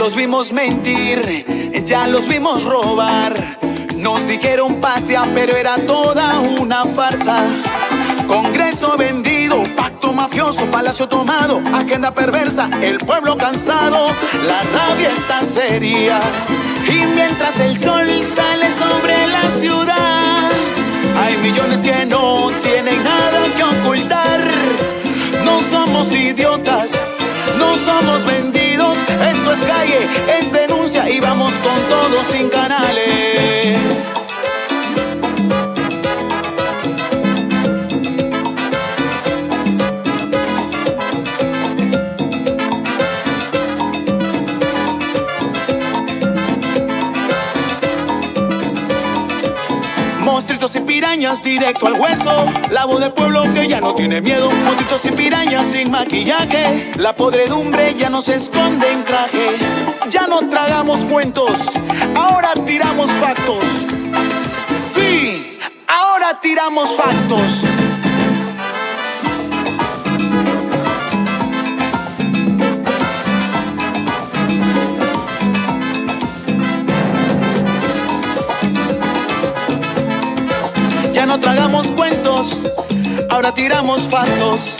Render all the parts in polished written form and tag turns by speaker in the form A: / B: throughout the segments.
A: los vimos mentir, ya los vimos robar. Nos dijeron patria, pero era toda una farsa. Congreso vendido, pacto mafioso, palacio tomado, agenda perversa, el pueblo cansado, la rabia está seria. Y mientras el sol sale sobre la ciudad, hay millones que no tienen nada que ocultar. No somos idiotas, no somos vendidos. Esto es calle, es denuncia y vamos con todo sin canales. Monstruitos y pirañas directo al hueso. La voz del pueblo que ya no tiene miedo. Monstruitos y pirañas sin maquillaje. La podredumbre ya no se esconde en traje. Ya no tragamos cuentos, ahora tiramos factos. Sí, ahora tiramos factos. Ya no tragamos cuentos, ahora tiramos factos.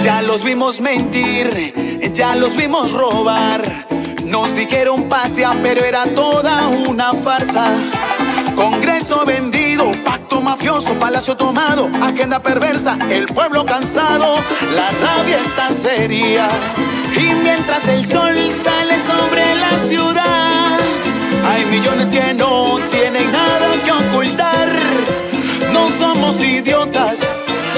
A: Ya los vimos mentir, ya los vimos robar. Nos dijeron patria, pero era toda una farsa. Congreso vendido, pacto mafioso, palacio tomado, agenda perversa, el pueblo cansado, la rabia está seria. Y mientras el sol sale sobre la ciudad, hay millones que no tienen nada que ocultar. No somos idiotas,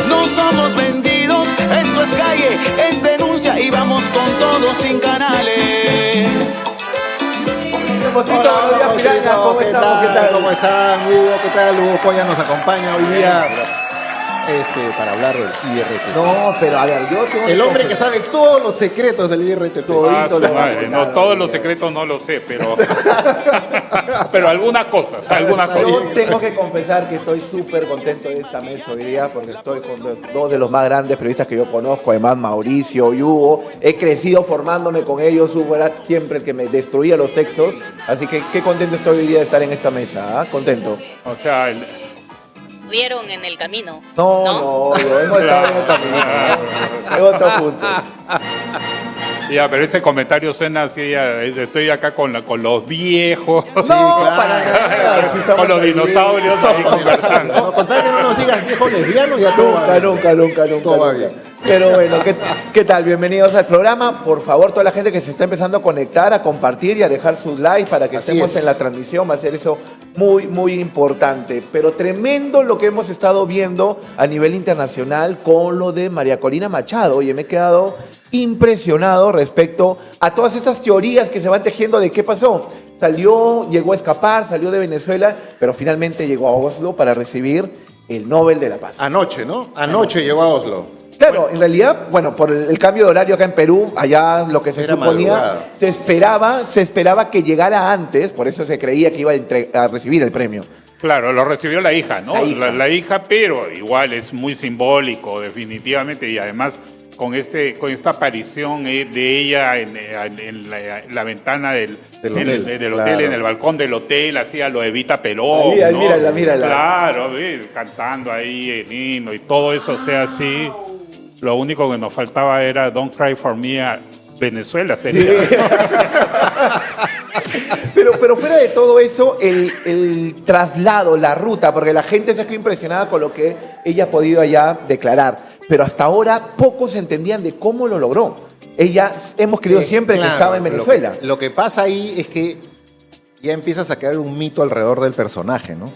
A: no somos vendidos. Esto es calle, es denuncia y vamos con todo sin canales.
B: Hola,
C: ¿Cómo estamos? ¿Qué tal?
B: ¿Cómo están, Hugo? ¿Qué tal? Hugo Coya nos acompaña hoy día para hablar del IRT.
C: No, pero a ver, yo tengo
B: El hombre que sabe todos los secretos del IRT.
D: No, todos los secretos no lo sé, pero algunas cosas.
C: Yo tengo que confesar que estoy súper contento de esta mesa hoy día porque estoy con dos de los más grandes periodistas que yo conozco, además Mauricio y Hugo. He crecido formándome con ellos. Hugo era siempre el que me destruía los textos. Así que qué contento estoy hoy día de estar en esta mesa. ¿Ah? Contento.
D: O sea,
E: vieron en el camino.
C: No, hemos estado en el camino. Hemos estado juntos.
D: Ya, pero ese comentario suena así, estoy acá con los viejos.
C: No, para nada. Sí,
D: con los dinosaurios ahí conversando.
B: No, con tal que no nos digas viejo lesbiano, ya
C: Nunca.
B: todo va bien.
C: Pero bueno, ¿qué tal? Bienvenidos al programa. Por favor, toda la gente que se está empezando a conectar, a compartir y a dejar sus likes para que estemos en la transmisión. Va a ser eso muy, muy importante. Pero tremendo lo que hemos estado viendo a nivel internacional con lo de María Corina Machado. Oye, me he quedado impresionado respecto a todas estas teorías que se van tejiendo de qué pasó. Llegó a escapar, salió de Venezuela, pero finalmente llegó a Oslo para recibir el Nobel de la Paz.
B: Anoche, ¿no? Anoche llegó a Oslo.
C: Claro, en realidad, bueno, por el cambio de horario acá en Perú, allá lo que se suponía, se esperaba que llegara antes, por eso se creía que iba a recibir el premio.
D: Claro, lo recibió la hija, ¿no? La hija, pero igual es muy simbólico, definitivamente, y además con esta aparición de ella en la ventana del hotel, en el balcón del hotel, hacía lo Evita Perón,
C: ahí,
D: ¿no?
C: mírala.
D: Claro, cantando ahí el himno y todo eso, sea así. Lo único que nos faltaba era Don't Cry For Me a Venezuela, sería. Sí.
C: Pero fuera de todo eso, el traslado, la ruta, porque la gente se quedó impresionada con lo que ella ha podido allá declarar. Pero hasta ahora pocos entendían de cómo lo logró. Hemos creído siempre que estaba en Venezuela.
B: Lo que pasa ahí es que ya empiezas a crear un mito alrededor del personaje, ¿no?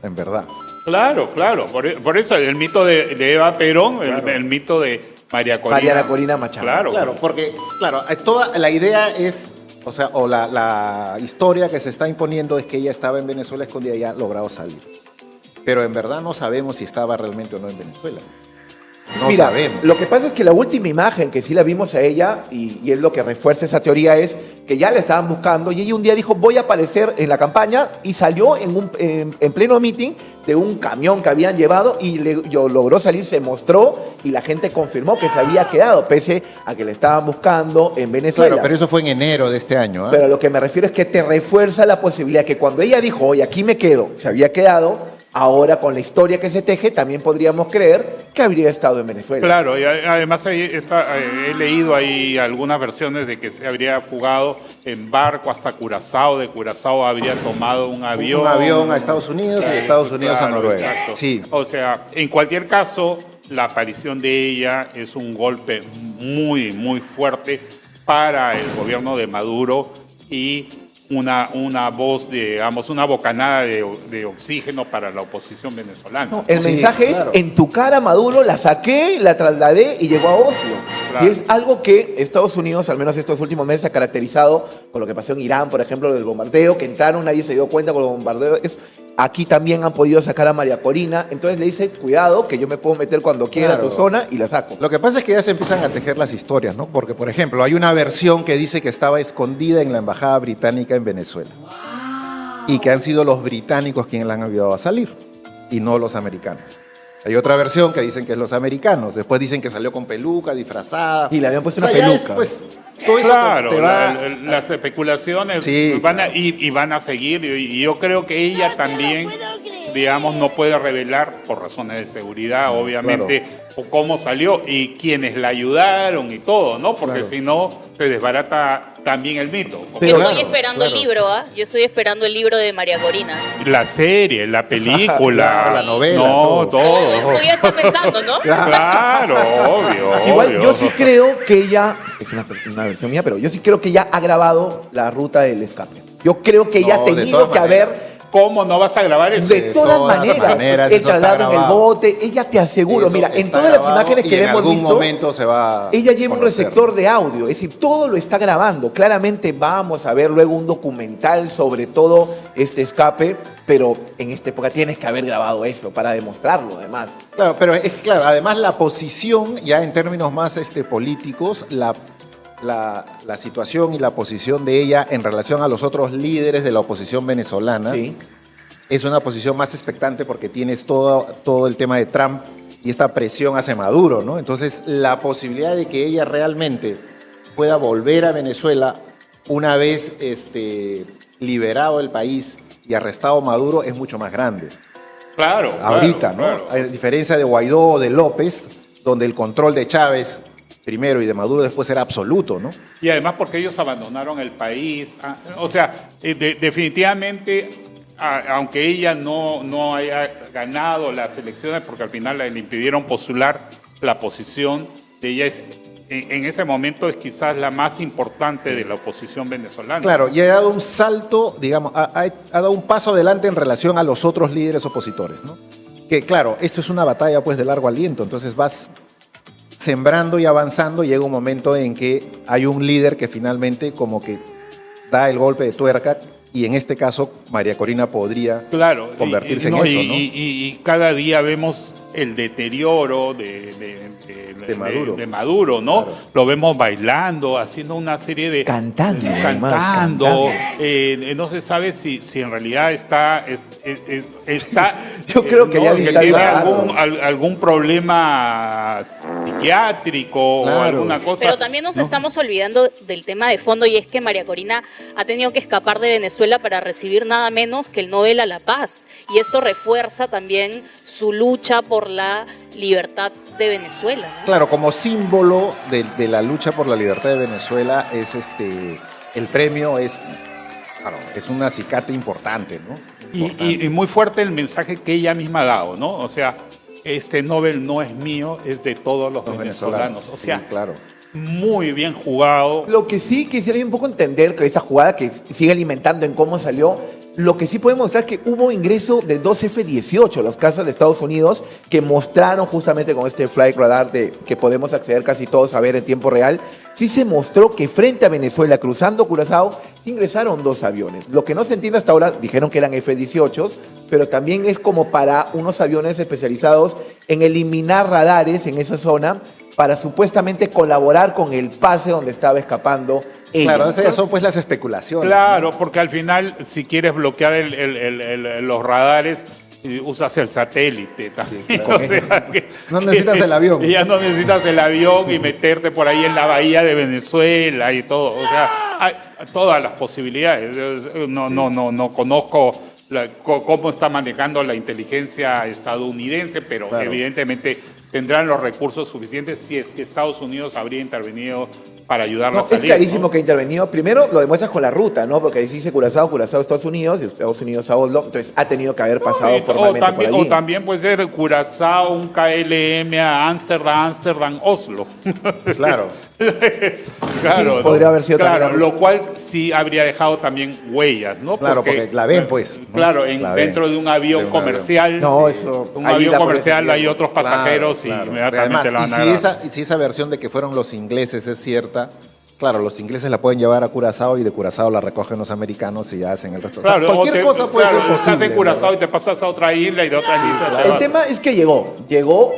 B: En verdad.
D: Claro. Por eso el mito de Eva Perón, claro. el mito de María
C: Corina Machado.
B: Claro, porque toda la idea es, o la historia que se está imponiendo es que ella estaba en Venezuela escondida y ha logrado salir. Pero en verdad no sabemos si estaba realmente o no en Venezuela. No
C: Mira,
B: sabemos.
C: Lo que pasa es que la última imagen que sí la vimos a ella, y es lo que refuerza esa teoría, es que ya la estaban buscando y ella un día dijo, voy a aparecer en la campaña, y salió en pleno meeting de un camión que habían llevado y logró salir, se mostró y la gente confirmó que se había quedado, pese a que la estaban buscando en Venezuela.
B: Claro, pero eso fue en enero de este año.
C: Pero lo que me refiero es que te refuerza la posibilidad que cuando ella dijo, oye, aquí me quedo, se había quedado. Ahora, con la historia que se teje, también podríamos creer que habría estado en Venezuela.
D: Claro, y además he leído ahí algunas versiones de que se habría fugado en barco hasta Curazao, de Curazao habría tomado un avión.
B: Un avión a Estados Unidos y de Estados Unidos a Noruega.
D: Exacto.
B: Sí.
D: O sea, en cualquier caso, la aparición de ella es un golpe muy, muy fuerte para el gobierno de Maduro y una voz, digamos, una bocanada de oxígeno para la oposición venezolana.
C: No, el mensaje es, en tu cara, Maduro, la saqué, la trasladé y llegó a Oslo. Claro. Y es algo que Estados Unidos, al menos estos últimos meses, ha caracterizado con lo que pasó en Irán, por ejemplo, del bombardeo, que entraron, nadie se dio cuenta con los bombardeos. Aquí también han podido sacar a María Corina, entonces le dice, cuidado, que yo me puedo meter cuando quiera a tu zona y la saco.
B: Lo que pasa es que ya se empiezan a tejer las historias, ¿no? Porque, por ejemplo, hay una versión que dice que estaba escondida en la embajada británica en Venezuela y que han sido los británicos quienes la han ayudado a salir y no los americanos. Hay otra versión que dicen que es los americanos, después dicen que salió con peluca, disfrazada.
C: Y le habían puesto una peluca.
B: Todo eso
D: claro, las especulaciones sí, van a seguir y yo creo que ella también, digamos, no puede revelar por razones de seguridad, obviamente, cómo salió y quienes la ayudaron y todo, ¿no? Porque si no, se desbarata también el mito.
E: Yo estoy esperando el libro, Yo estoy esperando el libro de María Corina.
D: La serie, la película.
B: La novela.
D: No, todo.
E: Tú ya estás pensando, ¿no?
D: Claro, obvio.
C: Igual yo sí creo que ella, es una versión mía, pero yo sí creo que ella ha grabado la ruta del escape. Yo creo que ella ha tenido que haber...
D: ¿Cómo no vas a grabar eso?
C: De todas maneras el traslado en el bote, ella te aseguro, mira, en todas las imágenes que le hemos visto,
B: en algún momento se va
C: ella lleva un receptor de audio, es decir, todo lo está grabando. Claramente vamos a ver luego un documental sobre todo este escape, pero en esta época tienes que haber grabado eso para demostrarlo, además.
B: Claro, pero es claro, además la posición, ya en términos más políticos, la situación y la posición de ella en relación a los otros líderes de la oposición venezolana es una posición más expectante porque tienes todo el tema de Trump y esta presión hacia Maduro, ¿no? Entonces, la posibilidad de que ella realmente pueda volver a Venezuela una vez liberado el país y arrestado Maduro es mucho más grande.
D: Claro.
B: Ahorita,
D: claro,
B: ¿no? A diferencia de Guaidó o de López, donde el control de Chávez primero y de Maduro después era absoluto, ¿no?
D: Y además porque ellos abandonaron el país. O sea, definitivamente, aunque ella no haya ganado las elecciones, porque al final le impidieron postular, la posición de ella en ese momento es quizás la más importante de la oposición venezolana.
B: Claro, y ha dado un salto, digamos, ha dado un paso adelante en relación a los otros líderes opositores, ¿no? Que claro, esto es una batalla pues de largo aliento, entonces vas sembrando y avanzando, llega un momento en que hay un líder que finalmente como que da el golpe de tuerca y en este caso María Corina podría convertirse en eso, ¿no?
D: Y cada día vemos el deterioro de Maduro, ¿no? Claro. Lo vemos bailando, haciendo una serie de...
C: Cantando.
D: No se sabe si en realidad está
C: yo creo que
D: tiene algún problema psiquiátrico o alguna cosa.
E: Pero también nos estamos olvidando del tema de fondo, y es que María Corina ha tenido que escapar de Venezuela para recibir nada menos que el Nobel a la Paz. Y esto refuerza también su lucha por la libertad de Venezuela, ¿no?
B: Claro, como símbolo de la lucha por la libertad de Venezuela es el premio es un acicate importante, ¿no?
D: Y muy fuerte el mensaje que ella misma ha dado, ¿no? O sea, este Nobel no es mío, es de todos los venezolanos. O sea,
B: sí, claro.
D: muy bien jugado.
C: Lo que sí quisiera un poco entender que esta jugada que sigue alimentando en cómo salió, lo que sí podemos mostrar es que hubo ingreso de 2 F-18, los cazas de Estados Unidos, que mostraron justamente con este flight radar que podemos acceder casi todos a ver en tiempo real, sí se mostró que frente a Venezuela, cruzando Curazao, sí ingresaron 2 aviones. Lo que no se entiende hasta ahora, dijeron que eran F-18, pero también es como para unos aviones especializados en eliminar radares en esa zona para supuestamente colaborar con el pase donde estaba escapando ella.
B: Claro, esas son pues las especulaciones.
D: Claro, porque al final, si quieres bloquear los radares, usas el satélite también.
C: Sí, claro.
D: O sea,
B: No necesitas el avión.
D: Ya no necesitas el avión y meterte por ahí en la bahía de Venezuela y todo. O sea, hay todas las posibilidades. No conozco cómo está manejando la inteligencia estadounidense, pero
B: claro,
D: evidentemente tendrán los recursos suficientes si es que Estados Unidos habría intervenido para ayudarlo a salir.
C: Es clarísimo,
D: ¿no?
C: que ha intervenido. Primero lo demuestras con la ruta, ¿no? Porque ahí sí dice Curazao, Estados Unidos, y Estados Unidos a Oslo. Entonces ha tenido que haber pasado formalmente por allí.
D: O también puede ser Curazao, un KLM a Ámsterdam, Oslo.
B: Claro.
D: Claro,
C: sí, podría haber sido
D: claro,
C: también.
D: lo cual sí habría dejado también huellas, ¿no?
B: Claro, porque la ven, pues, ¿no?
D: Claro,
B: dentro
D: de un avión comercial.
C: No, eso.
D: Un avión comercial, hay otros
B: Claro,
D: pasajeros y
B: claro.
D: inmediatamente
B: Además,
D: la van a
B: si esa versión de que fueron los ingleses es cierta, claro, los ingleses la pueden llevar a Curazao y de Curazao la recogen los americanos y ya hacen el resto.
D: Claro,
B: o sea, cualquier cosa puede ser posible.
D: Estás en Curazao y te pasas a otra isla y de otra isla.
B: claro.
C: El tema es que llegó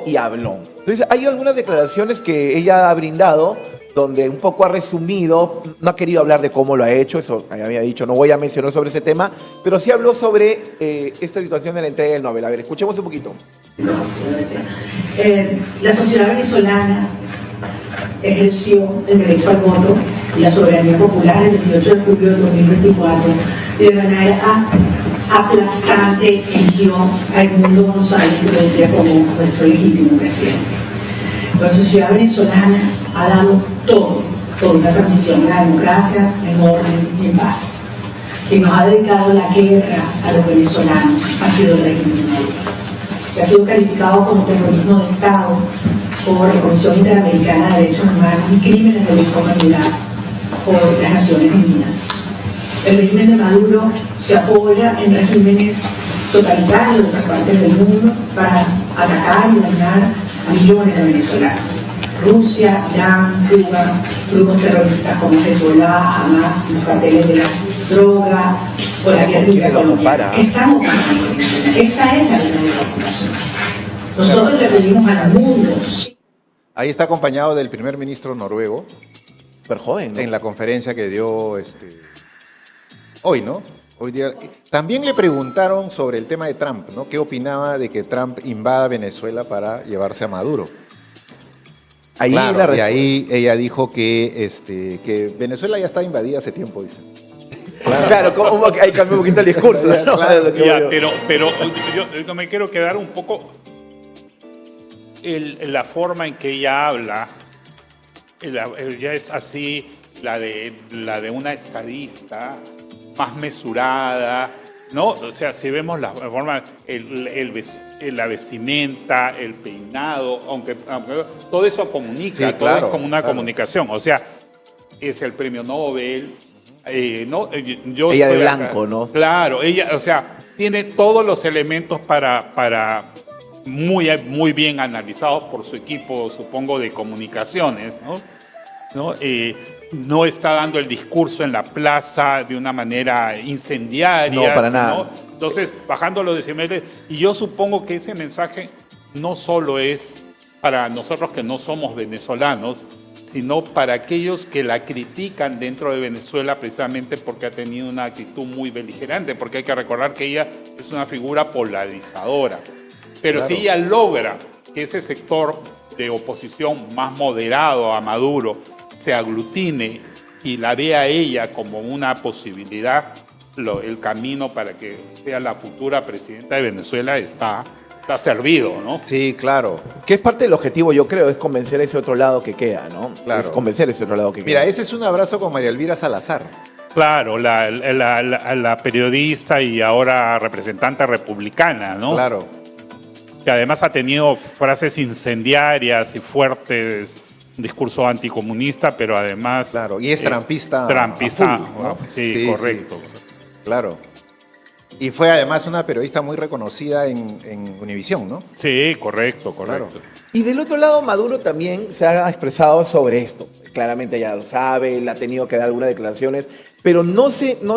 C: y habló. Entonces, hay algunas declaraciones que ella ha brindado donde un poco ha resumido, no ha querido hablar de cómo lo ha hecho, eso había dicho, no voy a mencionar sobre ese tema, pero sí habló sobre esta situación de la entrega del Nobel. A ver, escuchemos un poquito.
F: La sociedad venezolana ejerció el derecho al voto y la soberanía popular el 28 de julio de 2024 y de manera aplastante eligió a Edmundo González Urrutia como nuestro legítimo presidente. La sociedad venezolana ha dado todo por una transición a la democracia en orden y en paz. Quien nos ha dedicado la guerra a los venezolanos ha sido el régimen de Maduro, que ha sido calificado como terrorismo de Estado por la Comisión Interamericana de Derechos Humanos y Crímenes de lesa humanidad por las Naciones Unidas. El régimen de Maduro se apoya en regímenes totalitarios de otras partes del mundo para atacar y dañar a millones de venezolanos. Rusia, Irán, Cuba, grupos terroristas como Hezbollah, Hamas, los carteles de la droga o la guerrilla colombiana. Estamos ganando Venezuela. Esa es la verdadera ocupación. Nosotros le pedimos al mundo.
B: Ahí está acompañado del primer ministro noruego.
C: Súper joven, ¿no?
B: En la conferencia que dio hoy, ¿no? Hoy día. También le preguntaron sobre el tema de Trump, ¿no? ¿Qué opinaba de que Trump invada Venezuela para llevarse a Maduro?
C: Ahí
B: claro, y ahí ella dijo que Venezuela ya está invadida hace tiempo, dice.
C: Claro, como ahí cambió un poquito el discurso, ¿no?
D: Claro, pero yo me quiero quedar un poco la forma en que ella habla, ya es así, la de una estadista, más mesurada, ¿no? O sea, si vemos la forma, la vestimenta, el peinado, aunque todo eso comunica,
B: sí,
D: todo
B: claro,
D: es como una
B: claro.
D: comunicación. O sea, es el premio Nobel, ¿no?
C: Ella de blanco, ¿no?
D: Claro, ella, o sea, tiene todos los elementos para muy bien analizados por su equipo, supongo, de comunicaciones, ¿no? No está dando el discurso en la plaza de una manera incendiaria.
C: No, para nada.
D: ¿no? Entonces, bajando los decibeles, y yo supongo que ese mensaje no solo es para nosotros que no somos venezolanos, sino para aquellos que la critican dentro de Venezuela precisamente porque ha tenido una actitud muy beligerante, porque hay que recordar que ella es una figura polarizadora. Pero
B: claro,
D: si ella logra que ese sector de oposición más moderado a Maduro se aglutine y la vea a ella como una posibilidad, el camino para que sea la futura presidenta de Venezuela está servido, ¿no?
B: Sí, claro.
C: Que es parte del objetivo, yo creo, es convencer a ese otro lado que queda, ¿no?
B: Claro.
C: Es convencer a ese otro lado que
B: Mira,
C: queda.
B: ese es un abrazo con María Elvira Salazar.
D: Claro, la periodista y ahora representante republicana, ¿no?
B: Claro.
D: Que además ha tenido frases incendiarias y fuertes discurso anticomunista, pero además...
B: Claro, y es trampista.
D: Trampista,
B: full, ¿no?
D: sí, correcto.
B: Sí, claro. Y fue además una periodista muy reconocida en Univisión, ¿no?
D: Sí, correcto.
B: Claro.
C: Y del otro lado, Maduro también se ha expresado sobre esto. Claramente ya lo sabe, él ha tenido que dar algunas declaraciones, pero no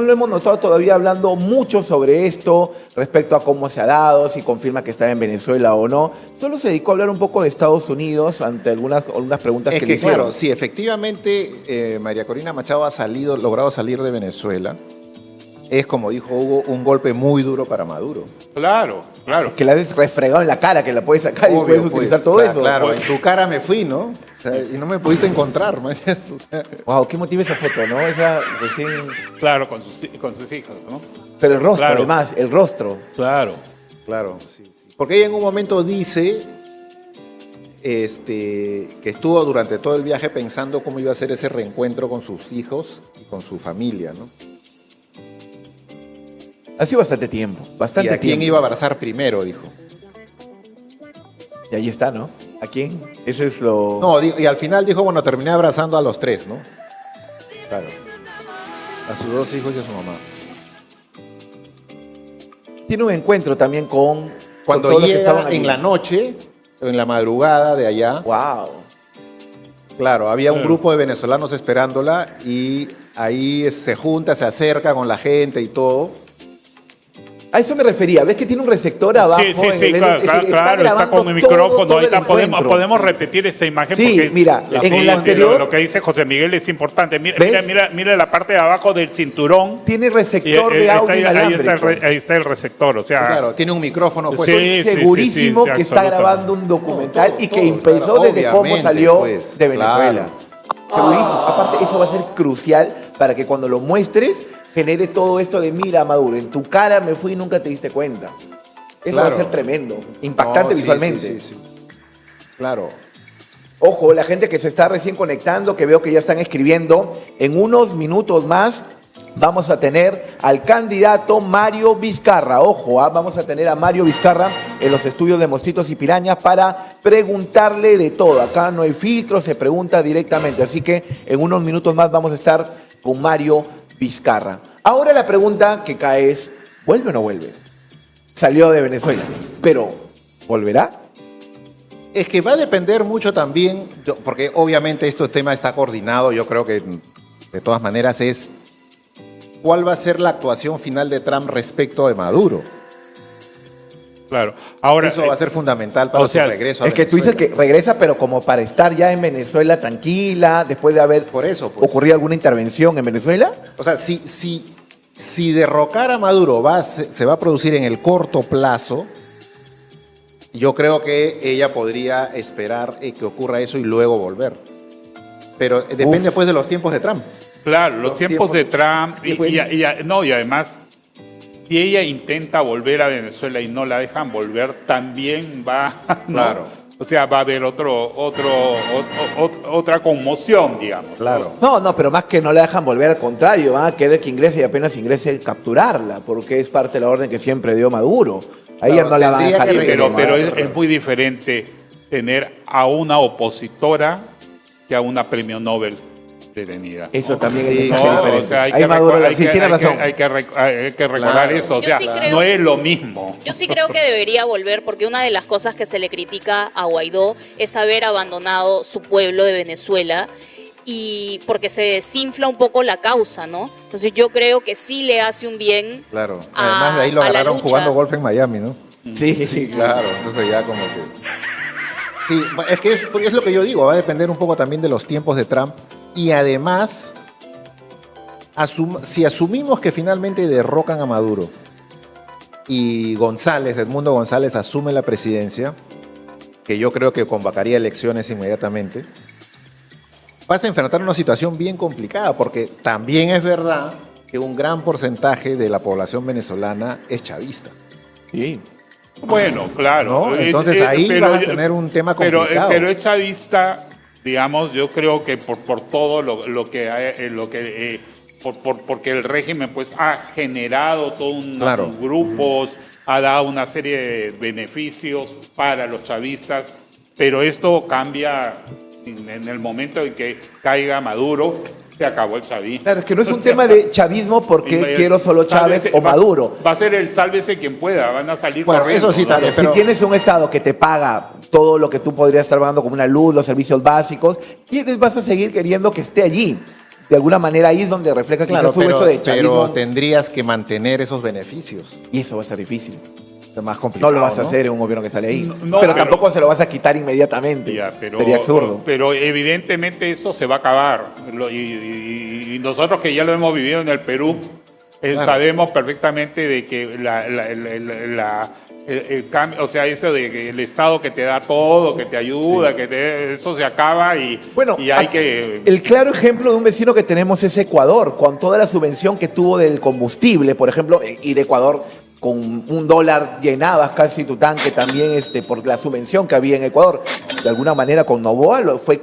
C: lo hemos notado todavía hablando mucho sobre esto, respecto a cómo se ha dado, si confirma que está en Venezuela o no. Solo se dedicó a hablar un poco de Estados Unidos ante algunas preguntas que le hicieron.
B: Claro, si efectivamente María Corina Machado ha logrado salir de Venezuela, es, como dijo Hugo, un golpe muy duro para Maduro.
D: Claro.
C: Que la has refregado en la cara, que la puedes sacar y puedes utilizar todo eso.
B: Claro,
C: Pues.
B: en tu cara me fui, ¿no? O sea, y no me pudiste encontrar, man.
C: Wow, qué motiva esa foto, ¿no? Esa recién...
D: Claro, con sus hijos, ¿no?
C: Pero el rostro,
D: Claro.
C: además, el rostro.
D: Claro.
B: Claro, sí. Porque ella en un momento dice que estuvo durante todo el viaje pensando cómo iba a ser ese reencuentro con sus hijos y con su familia, ¿no?
C: Ha sido bastante tiempo, bastante
B: ¿Y a quién
C: tiempo.
B: iba a abrazar primero? Dijo.
C: Y ahí está, ¿no? ¿A quién? Eso es lo...
B: No, y al final dijo, bueno, terminé abrazando a los tres, ¿no? Claro. A sus dos hijos y a su mamá.
C: Tiene un encuentro también con
B: Cuando
C: todos los que
B: llega
C: estaban allí.
B: en la noche, en la madrugada de allá,
C: Wow.
B: claro, había un
D: Claro.
B: grupo de venezolanos esperándola y ahí se junta, se acerca con la gente y todo.
C: A eso me refería. ¿Ves que tiene un receptor abajo?
D: Sí,
C: en el-
D: claro,
C: es decir,
D: claro, está
C: grabando
D: con el
C: todo
D: micrófono.
C: el
D: Ahorita
C: encuentro.
D: podemos repetir esa imagen
C: Sí,
D: porque
C: mira, en el anterior-
D: lo que dice José Miguel es importante.
C: ¿Ves?
D: Mira la parte de abajo del cinturón.
C: Tiene
D: Y,
C: receptor de audio inalámbrico.
D: ahí está el receptor, o sea,
B: Claro, tiene un micrófono pues.
D: Sí,
C: Estoy segurísimo
D: sí,
C: que está
D: absolutamente.
C: grabando un documental y que
B: Todo,
C: empezó
B: claro,
C: desde cómo
B: obviamente,
C: salió
B: pues,
C: de Venezuela.
B: claro.
C: Segurísimo. Aparte, eso va a ser crucial para que cuando lo muestres genere todo esto de mira, Maduro, en tu cara me fui y nunca te diste cuenta. Eso va a
B: Claro.
C: ser tremendo, impactante
B: No, sí,
C: visualmente.
B: sí. Claro.
C: Ojo, la gente que se está recién conectando, que veo que ya están escribiendo, en unos minutos más vamos a tener al candidato Mario Vizcarra. Ojo, vamos a tener a Mario Vizcarra en los estudios de Mosquitos y Pirañas para preguntarle de todo. Acá no hay filtro, se pregunta directamente. Así que en unos minutos más vamos a estar con Mario Vizcarra. Ahora la pregunta que cae es, ¿vuelve o no vuelve? Salió de Venezuela, pero ¿volverá?
B: Es que va a depender mucho también, porque obviamente este tema está coordinado, yo creo que de todas maneras es cuál va a ser la actuación final de Trump respecto de Maduro.
D: claro. Ahora,
B: Eso va a ser fundamental para
D: o sea,
B: su regreso a
C: Es que tú dices que
B: Venezuela.
C: regresa, pero como para estar ya en Venezuela tranquila, después de haber
B: Por eso, pues.
C: ocurrido alguna intervención en Venezuela.
B: O sea, si derrocar a Maduro se va a producir en el corto plazo, yo creo que ella podría esperar que ocurra eso y luego volver. Pero depende pues de los tiempos de Trump.
D: claro, los tiempos de Trump y además, si ella intenta volver a Venezuela y no la dejan volver, también va, ¿no?
B: Claro.
D: O sea, va a haber otra conmoción, digamos.
B: Claro.
C: No, pero más que no la dejan volver, al contrario, van a querer que ingrese y apenas ingrese capturarla, porque es parte de la orden que siempre dio Maduro. Ahí
B: Claro,
C: ya no la van a
B: tendría
C: dejar
B: que
C: ir.
D: Pero es muy diferente tener a una opositora que a una premio Nobel detenida.
C: Eso también es
B: Sí,
C: mensaje
B: no,
C: diferente.
D: O sea, hay
C: Ahí
D: que
C: Maduro,
D: recordar-
C: sí, tiene razón.
D: Hay que recordar
B: Claro.
D: eso. O
E: Yo
D: sea,
E: sí creo-
D: no es lo mismo.
E: Yo sí creo que debería volver porque una de las cosas que se le critica a Guaidó es haber abandonado su pueblo de Venezuela y porque se desinfla un poco la causa, ¿no? Entonces yo creo que sí le hace un bien.
B: Claro. Además de ahí lo
E: a la
B: agarraron
E: lucha.
B: jugando golf en Miami, ¿no?
C: Sí,
B: Claro, entonces ya como que... Sí, es que es lo que yo digo, va a depender un poco también de los tiempos de Trump y además, si asumimos que finalmente derrocan a Maduro y Edmundo González asume la presidencia, que yo creo que convocaría elecciones inmediatamente, vas a enfrentar una situación bien complicada porque también es verdad que un gran porcentaje de la población venezolana es chavista.
C: Sí.
D: Bueno, claro.
B: ¿No? Entonces ahí vas a tener un tema complicado.
D: Pero es chavista, digamos, yo creo que por todo porque el régimen pues ha generado todos unos
B: Claro.
D: grupos, ha dado una serie de beneficios para los chavistas, pero esto cambia En el momento en que caiga Maduro, se acabó el chavismo.
C: Claro, es que no es un tema de chavismo porque quiero solo Chávez o Maduro.
D: Va a ser el sálvese quien pueda, van a salir
B: Bueno,
D: corriendo,
B: eso sí,
D: ¿no?
B: también.
C: Si tienes un Estado que te paga todo lo que tú podrías estar pagando como una luz, los servicios básicos, vas a seguir queriendo que esté allí. De alguna manera ahí es donde refleja
B: Claro,
C: quizás eso de chavismo.
B: pero tendrías que mantener esos beneficios.
C: Y eso va a ser difícil.
B: Es más complicado.
C: No lo vas a hacer en un gobierno que sale ahí.
D: No,
C: pero tampoco se lo vas a quitar inmediatamente.
D: Ya,
C: Sería absurdo.
D: Pero evidentemente esto se va a acar. Y nosotros que ya lo hemos vivido en el Perú, sabemos perfectamente de que el cambio, o sea, eso de que el Estado que te da todo, que te ayuda, eso se acaba y hay que...
C: El claro ejemplo de un vecino que tenemos es Ecuador, con toda la subvención que tuvo del combustible. Por ejemplo, ir a Ecuador con $1 llenabas casi tu tanque también por la subvención que había en Ecuador. De alguna manera con Noboa lo fue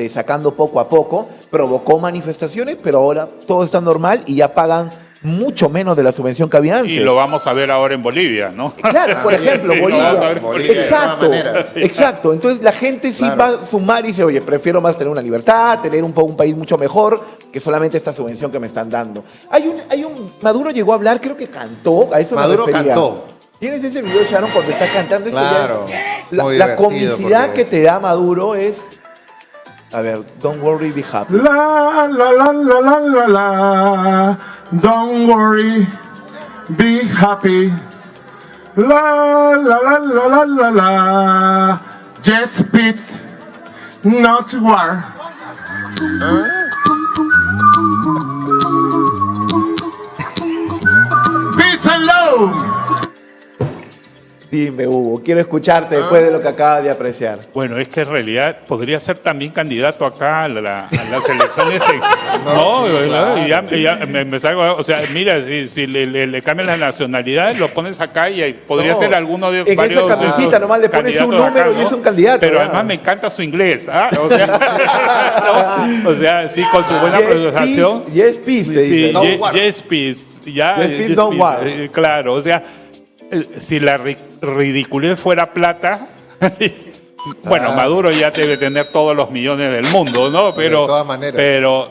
C: sacando poco a poco, provocó manifestaciones, pero ahora todo está normal y ya pagan mucho menos de la subvención que había antes.
D: Y lo vamos a ver ahora en Bolivia, ¿no?
C: Claro, por ejemplo, Bolivia. Exacto. Entonces la gente sí va a sumar y dice, oye, prefiero más tener una libertad, tener un país mucho mejor que solamente esta subvención que me están dando. Maduro llegó a hablar, creo que cantó, a eso
B: Maduro
C: me refería.
B: cantó.
C: ¿Tienes ese video, Sharon, cuando está cantando?
B: Claro.
C: La comicidad que te da Maduro es... A ver, don't worry, be happy.
G: La la la la la la la. Don't worry, be happy. La la la la la la la. Just peace, not war. Peace and love.
C: Dime, Hugo, quiero escucharte después de lo que acabas de apreciar.
D: Bueno, es que en realidad podría ser también candidato acá a las elecciones. Y ya me salgo. O sea, mira, si le cambian la nacionalidad, lo pones acá y podría ser alguno de varios.
C: En esa camisita nomás le pones un número acá, ¿no? Y es un candidato.
D: Pero además me encanta su inglés. O sea, sí, con su buena pronunciación.
C: Yes, peace, te dice.
D: Yes, peace. Yes,
C: peace, don't war.
D: Claro, o sea, si la ridiculez fuera plata, bueno, Maduro ya debe tener todos los millones del mundo, ¿no? Pero,
B: de todas maneras.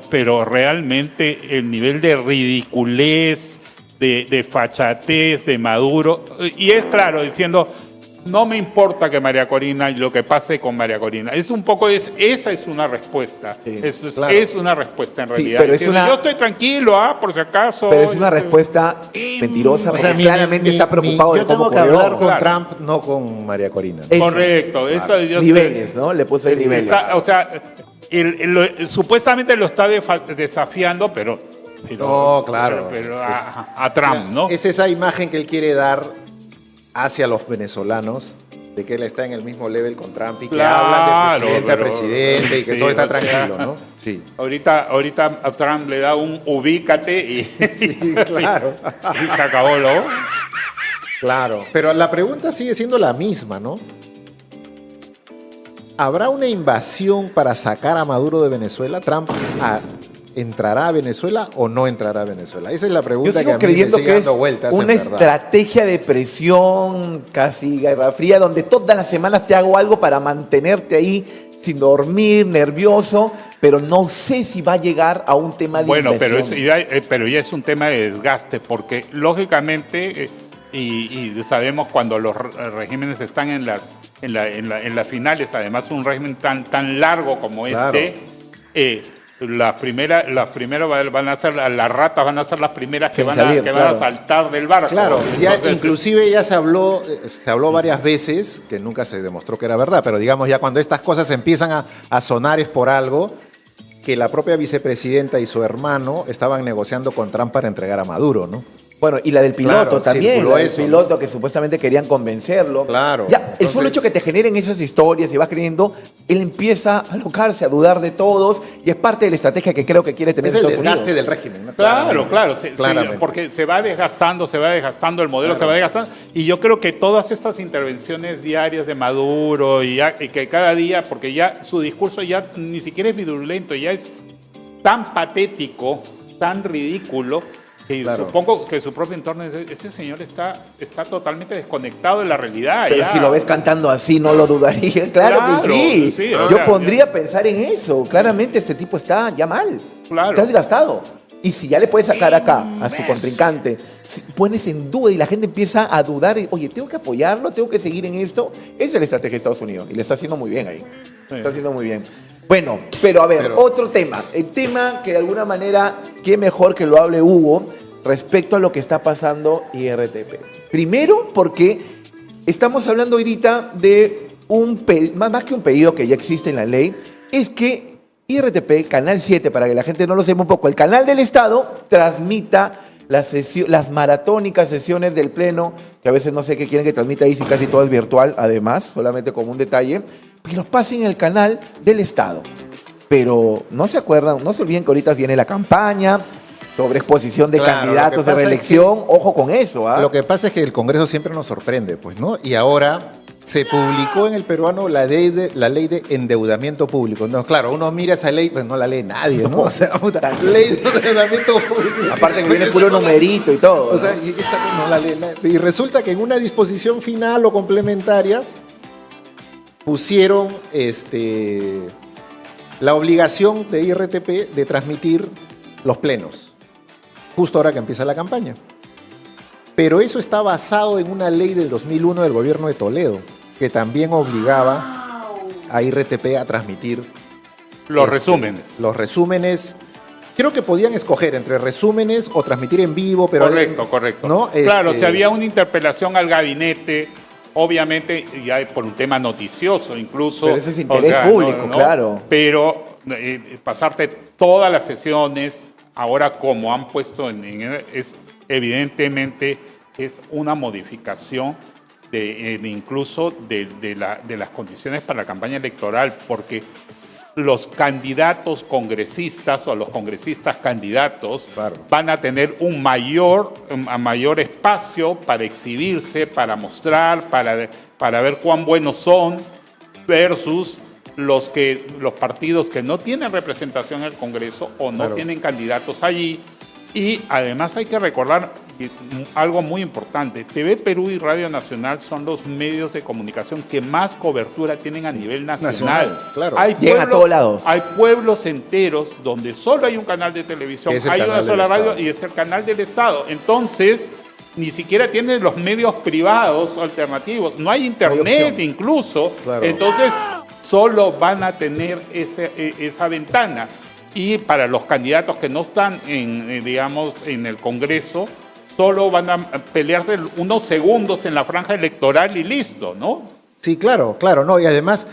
D: Pero realmente el nivel de ridiculez, de fachatez de Maduro, y es claro, diciendo, no me importa que María Corina, lo que pase con María Corina. Es un poco, esa es una respuesta. Sí, es una respuesta en realidad.
C: Pero yo
D: estoy tranquilo, por si acaso.
C: Pero es una respuesta mentirosa, porque claramente está preocupado de cómo
B: ocurrió. Yo tengo que hablar con Trump, no con María Corina.
D: Correcto.
C: Niveles, ¿no? Le puse el nivel.
D: O sea, supuestamente lo está desafiando, pero
B: no, claro.
D: Pero a Trump, ¿no?
B: Es esa imagen que él quiere dar hacia los venezolanos, de que él está en el mismo level con Trump y que hablan de presidente a presidente y que todo está tranquilo, ¿no? Sí.
D: Ahorita a Trump le da un ubícate y,
B: claro.
D: Y se acabó, ¿no?
B: Claro, pero la pregunta sigue siendo la misma, ¿no? ¿Habrá una invasión para sacar a Maduro de Venezuela? ¿Trump entrará a Venezuela o no entrará a Venezuela? Esa es la pregunta que a mí me sigue dando vueltas.
C: Una estrategia de presión, casi guerra fría, donde todas las semanas te hago algo para mantenerte ahí sin dormir, nervioso, pero no sé si va a llegar a un tema de invasión.
D: Pero ya es un tema de desgaste, porque lógicamente, y sabemos cuando los regímenes están en las finales, además un régimen tan largo como las primeras van a ser, las ratas van a ser las primeras que van a saltar del barco.
B: Claro, inclusive ya se habló varias veces, que nunca se demostró que era verdad, pero digamos ya cuando estas cosas empiezan a sonar es por algo, que la propia vicepresidenta y su hermano estaban negociando con Trump para entregar a Maduro, ¿no?
C: Bueno, y la del piloto también, piloto que supuestamente querían convencerlo.
B: Claro.
C: Ya, el solo hecho que te generen esas historias y vas creyendo, él empieza a alocarse, a dudar de todos, y es parte de la estrategia que creo que quiere tener
B: Estados Unidos. Es el desgaste del régimen, ¿no?
D: Claro, porque se va desgastando el modelo, se va desgastando, y yo creo que todas estas intervenciones diarias de Maduro, y que cada día, porque ya su discurso ya ni siquiera es virulento, ya es tan patético, tan ridículo, Claro. Supongo que su propio entorno, este señor está totalmente desconectado de la realidad.
C: Pero si lo ves cantando así, no lo dudaría. Claro que sí. Yo pondría a pensar en eso. Claramente este tipo está ya mal. Claro. Está desgastado. Y si ya le puedes sacar acá a su contrincante, si pones en duda y la gente empieza a dudar, oye, tengo que apoyarlo, tengo que seguir en esto. Esa es la estrategia de Estados Unidos y le está haciendo muy bien ahí. Sí. Está haciendo muy bien. Bueno, pero a ver, otro tema. El tema que de alguna manera, qué mejor que lo hable Hugo respecto a lo que está pasando IRTP. Primero, porque estamos hablando ahorita de más que un pedido que ya existe en la ley, es que IRTP, Canal 7, para que la gente no lo sepa un poco, el canal del Estado transmita las maratónicas sesiones del Pleno, que a veces no sé qué quieren que transmita ahí, si casi todo es virtual, además, solamente como un detalle, que los pasen en el canal del Estado. Pero no se acuerdan, no se olviden que ahorita viene la campaña sobre exposición de candidatos de reelección. Ojo con eso.
B: Lo que pasa es que el Congreso siempre nos sorprende, pues, ¿no? Y ahora se publicó en el peruano la ley de endeudamiento público. No, claro, uno mira esa ley, pues no la lee nadie, ¿no? O sea, ley de endeudamiento público.
C: Aparte que viene puro numerito y todo.
B: O sea, y esta no la lee nadie. Y resulta que en una disposición final o complementaria pusieron la obligación de IRTP de transmitir los plenos, justo ahora que empieza la campaña. Pero eso está basado en una ley del 2001 del gobierno de Toledo, que también obligaba a IRTP a transmitir
D: los resúmenes.
B: Los resúmenes, creo que podían escoger entre resúmenes o transmitir en vivo, pero...
D: Correcto. ¿no? Claro, si había una interpelación al gabinete, obviamente, ya por un tema noticioso incluso.
C: Pero ese es interés público, ¿no? Claro.
D: Pero pasarte todas las sesiones, ahora como han puesto es evidentemente es una modificación incluso de las condiciones para la campaña electoral, porque los candidatos congresistas o los congresistas candidatos van a tener un mayor espacio para exhibirse, para mostrar, para ver cuán buenos son, versus los partidos que no tienen representación en el Congreso o no tienen candidatos allí. Y además hay que recordar algo muy importante. TV Perú y Radio Nacional son los medios de comunicación que más cobertura tienen a nivel nacional.
C: Claro. Llegan a todos lados.
D: Hay pueblos enteros donde solo hay un canal de televisión, hay una sola radio y es el canal del Estado. Entonces, ni siquiera tienen los medios privados alternativos. No hay internet incluso. Claro. Entonces, solo van a tener esa ventana. Y para los candidatos que no están en el Congreso, solo van a pelearse unos segundos en la franja electoral y listo, ¿no?
B: Sí, claro, no. Y además,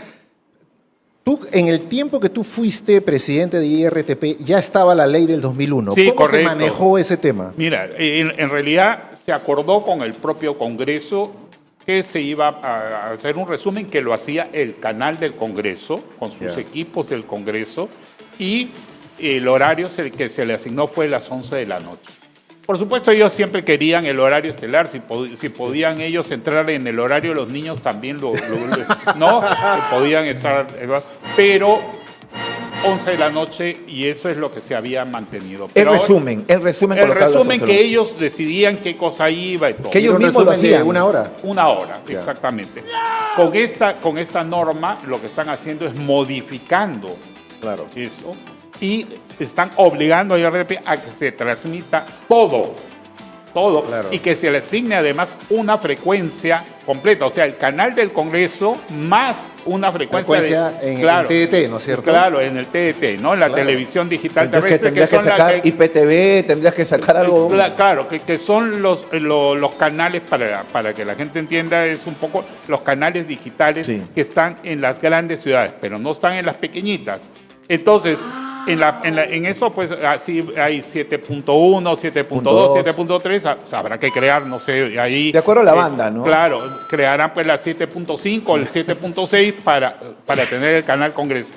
B: tú, en el tiempo que tú fuiste presidente de IRTP, ya estaba la ley del 2001.
D: Sí,
B: ¿Cómo se manejó ese tema?
D: Mira, en realidad se acordó con el propio Congreso que se iba a hacer un resumen que lo hacía el canal del Congreso, con sus equipos del Congreso, y el horario que se le asignó fue las 11 de la noche. Por supuesto, ellos siempre querían el horario estelar. Si podían ellos entrar en el horario de los niños, también no podían estar. Pero 11 de la noche, y eso es lo que se había mantenido. Pero
C: el resumen
D: que ellos decidían qué cosa iba y todo.
C: Que ellos mismos lo hacían.
B: Una hora.
D: Una hora, exactamente. Con esta norma, lo que están haciendo es modificando eso. Y están obligando a IRTP a que se transmita todo, y que se le asigne además una frecuencia completa, o sea, el canal del Congreso más una frecuencia
B: en el TDT, ¿no es cierto?
D: Claro, en el TDT, ¿no? En la televisión digital terrestre.
C: Tendrías que sacar IPTV, tendrías que sacar algo.
D: Claro, que son los canales, para que la gente entienda, es un poco los canales digitales que están en las grandes ciudades, pero no están en las pequeñitas. Entonces, en eso, pues, así hay 7.1, 7.2, 7.3, habrá que crear, no sé, ahí...
C: De acuerdo a la banda, ¿no?
D: Claro, crearán pues la 7.5, el 7.6 para tener el canal Congreso.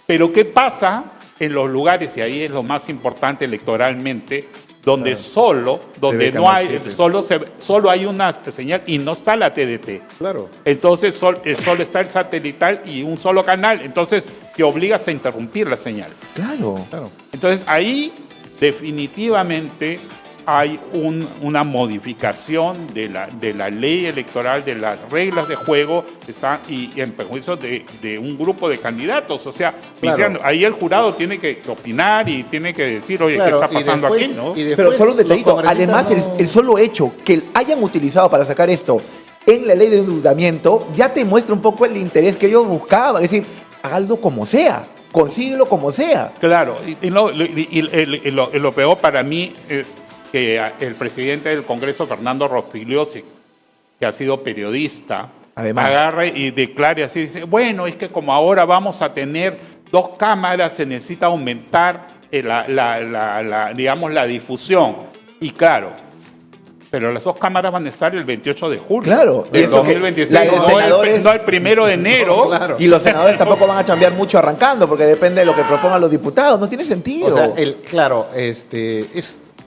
D: Pero, ¿qué pasa en los lugares, y ahí es lo más importante electoralmente, donde solo hay una señal y no está la TDT?
B: Claro.
D: Entonces solo está el satelital y un solo canal, entonces te obligas a interrumpir la señal.
C: Claro.
D: Entonces ahí definitivamente hay una modificación de la ley electoral, de las reglas de juego, y en perjuicio de un grupo de candidatos. O sea, claro, ahí el jurado tiene que opinar y tiene que decir, oye, claro, ¿qué está pasando después, aquí? ¿No?
C: Pero solo un detallito, además el solo hecho que hayan utilizado para sacar esto en la ley de endeudamiento ya te muestra un poco el interés que ellos buscaban. Es decir, hágalo como sea, consíguelo como sea.
D: Claro, y lo peor para mí es que el presidente del Congreso, Fernando Rospigliosi, que ha sido periodista, además, agarre y declare así, dice, bueno, es que como ahora vamos a tener 2 cámaras, se necesita aumentar digamos, la difusión. Y claro, pero las 2 cámaras van a estar el 28 de julio
C: claro,
D: del 2026, no el 1 de enero.
C: No, claro. Y los senadores tampoco van a chambear mucho arrancando, porque depende de lo que propongan los diputados. No tiene sentido.
B: O sea, claro,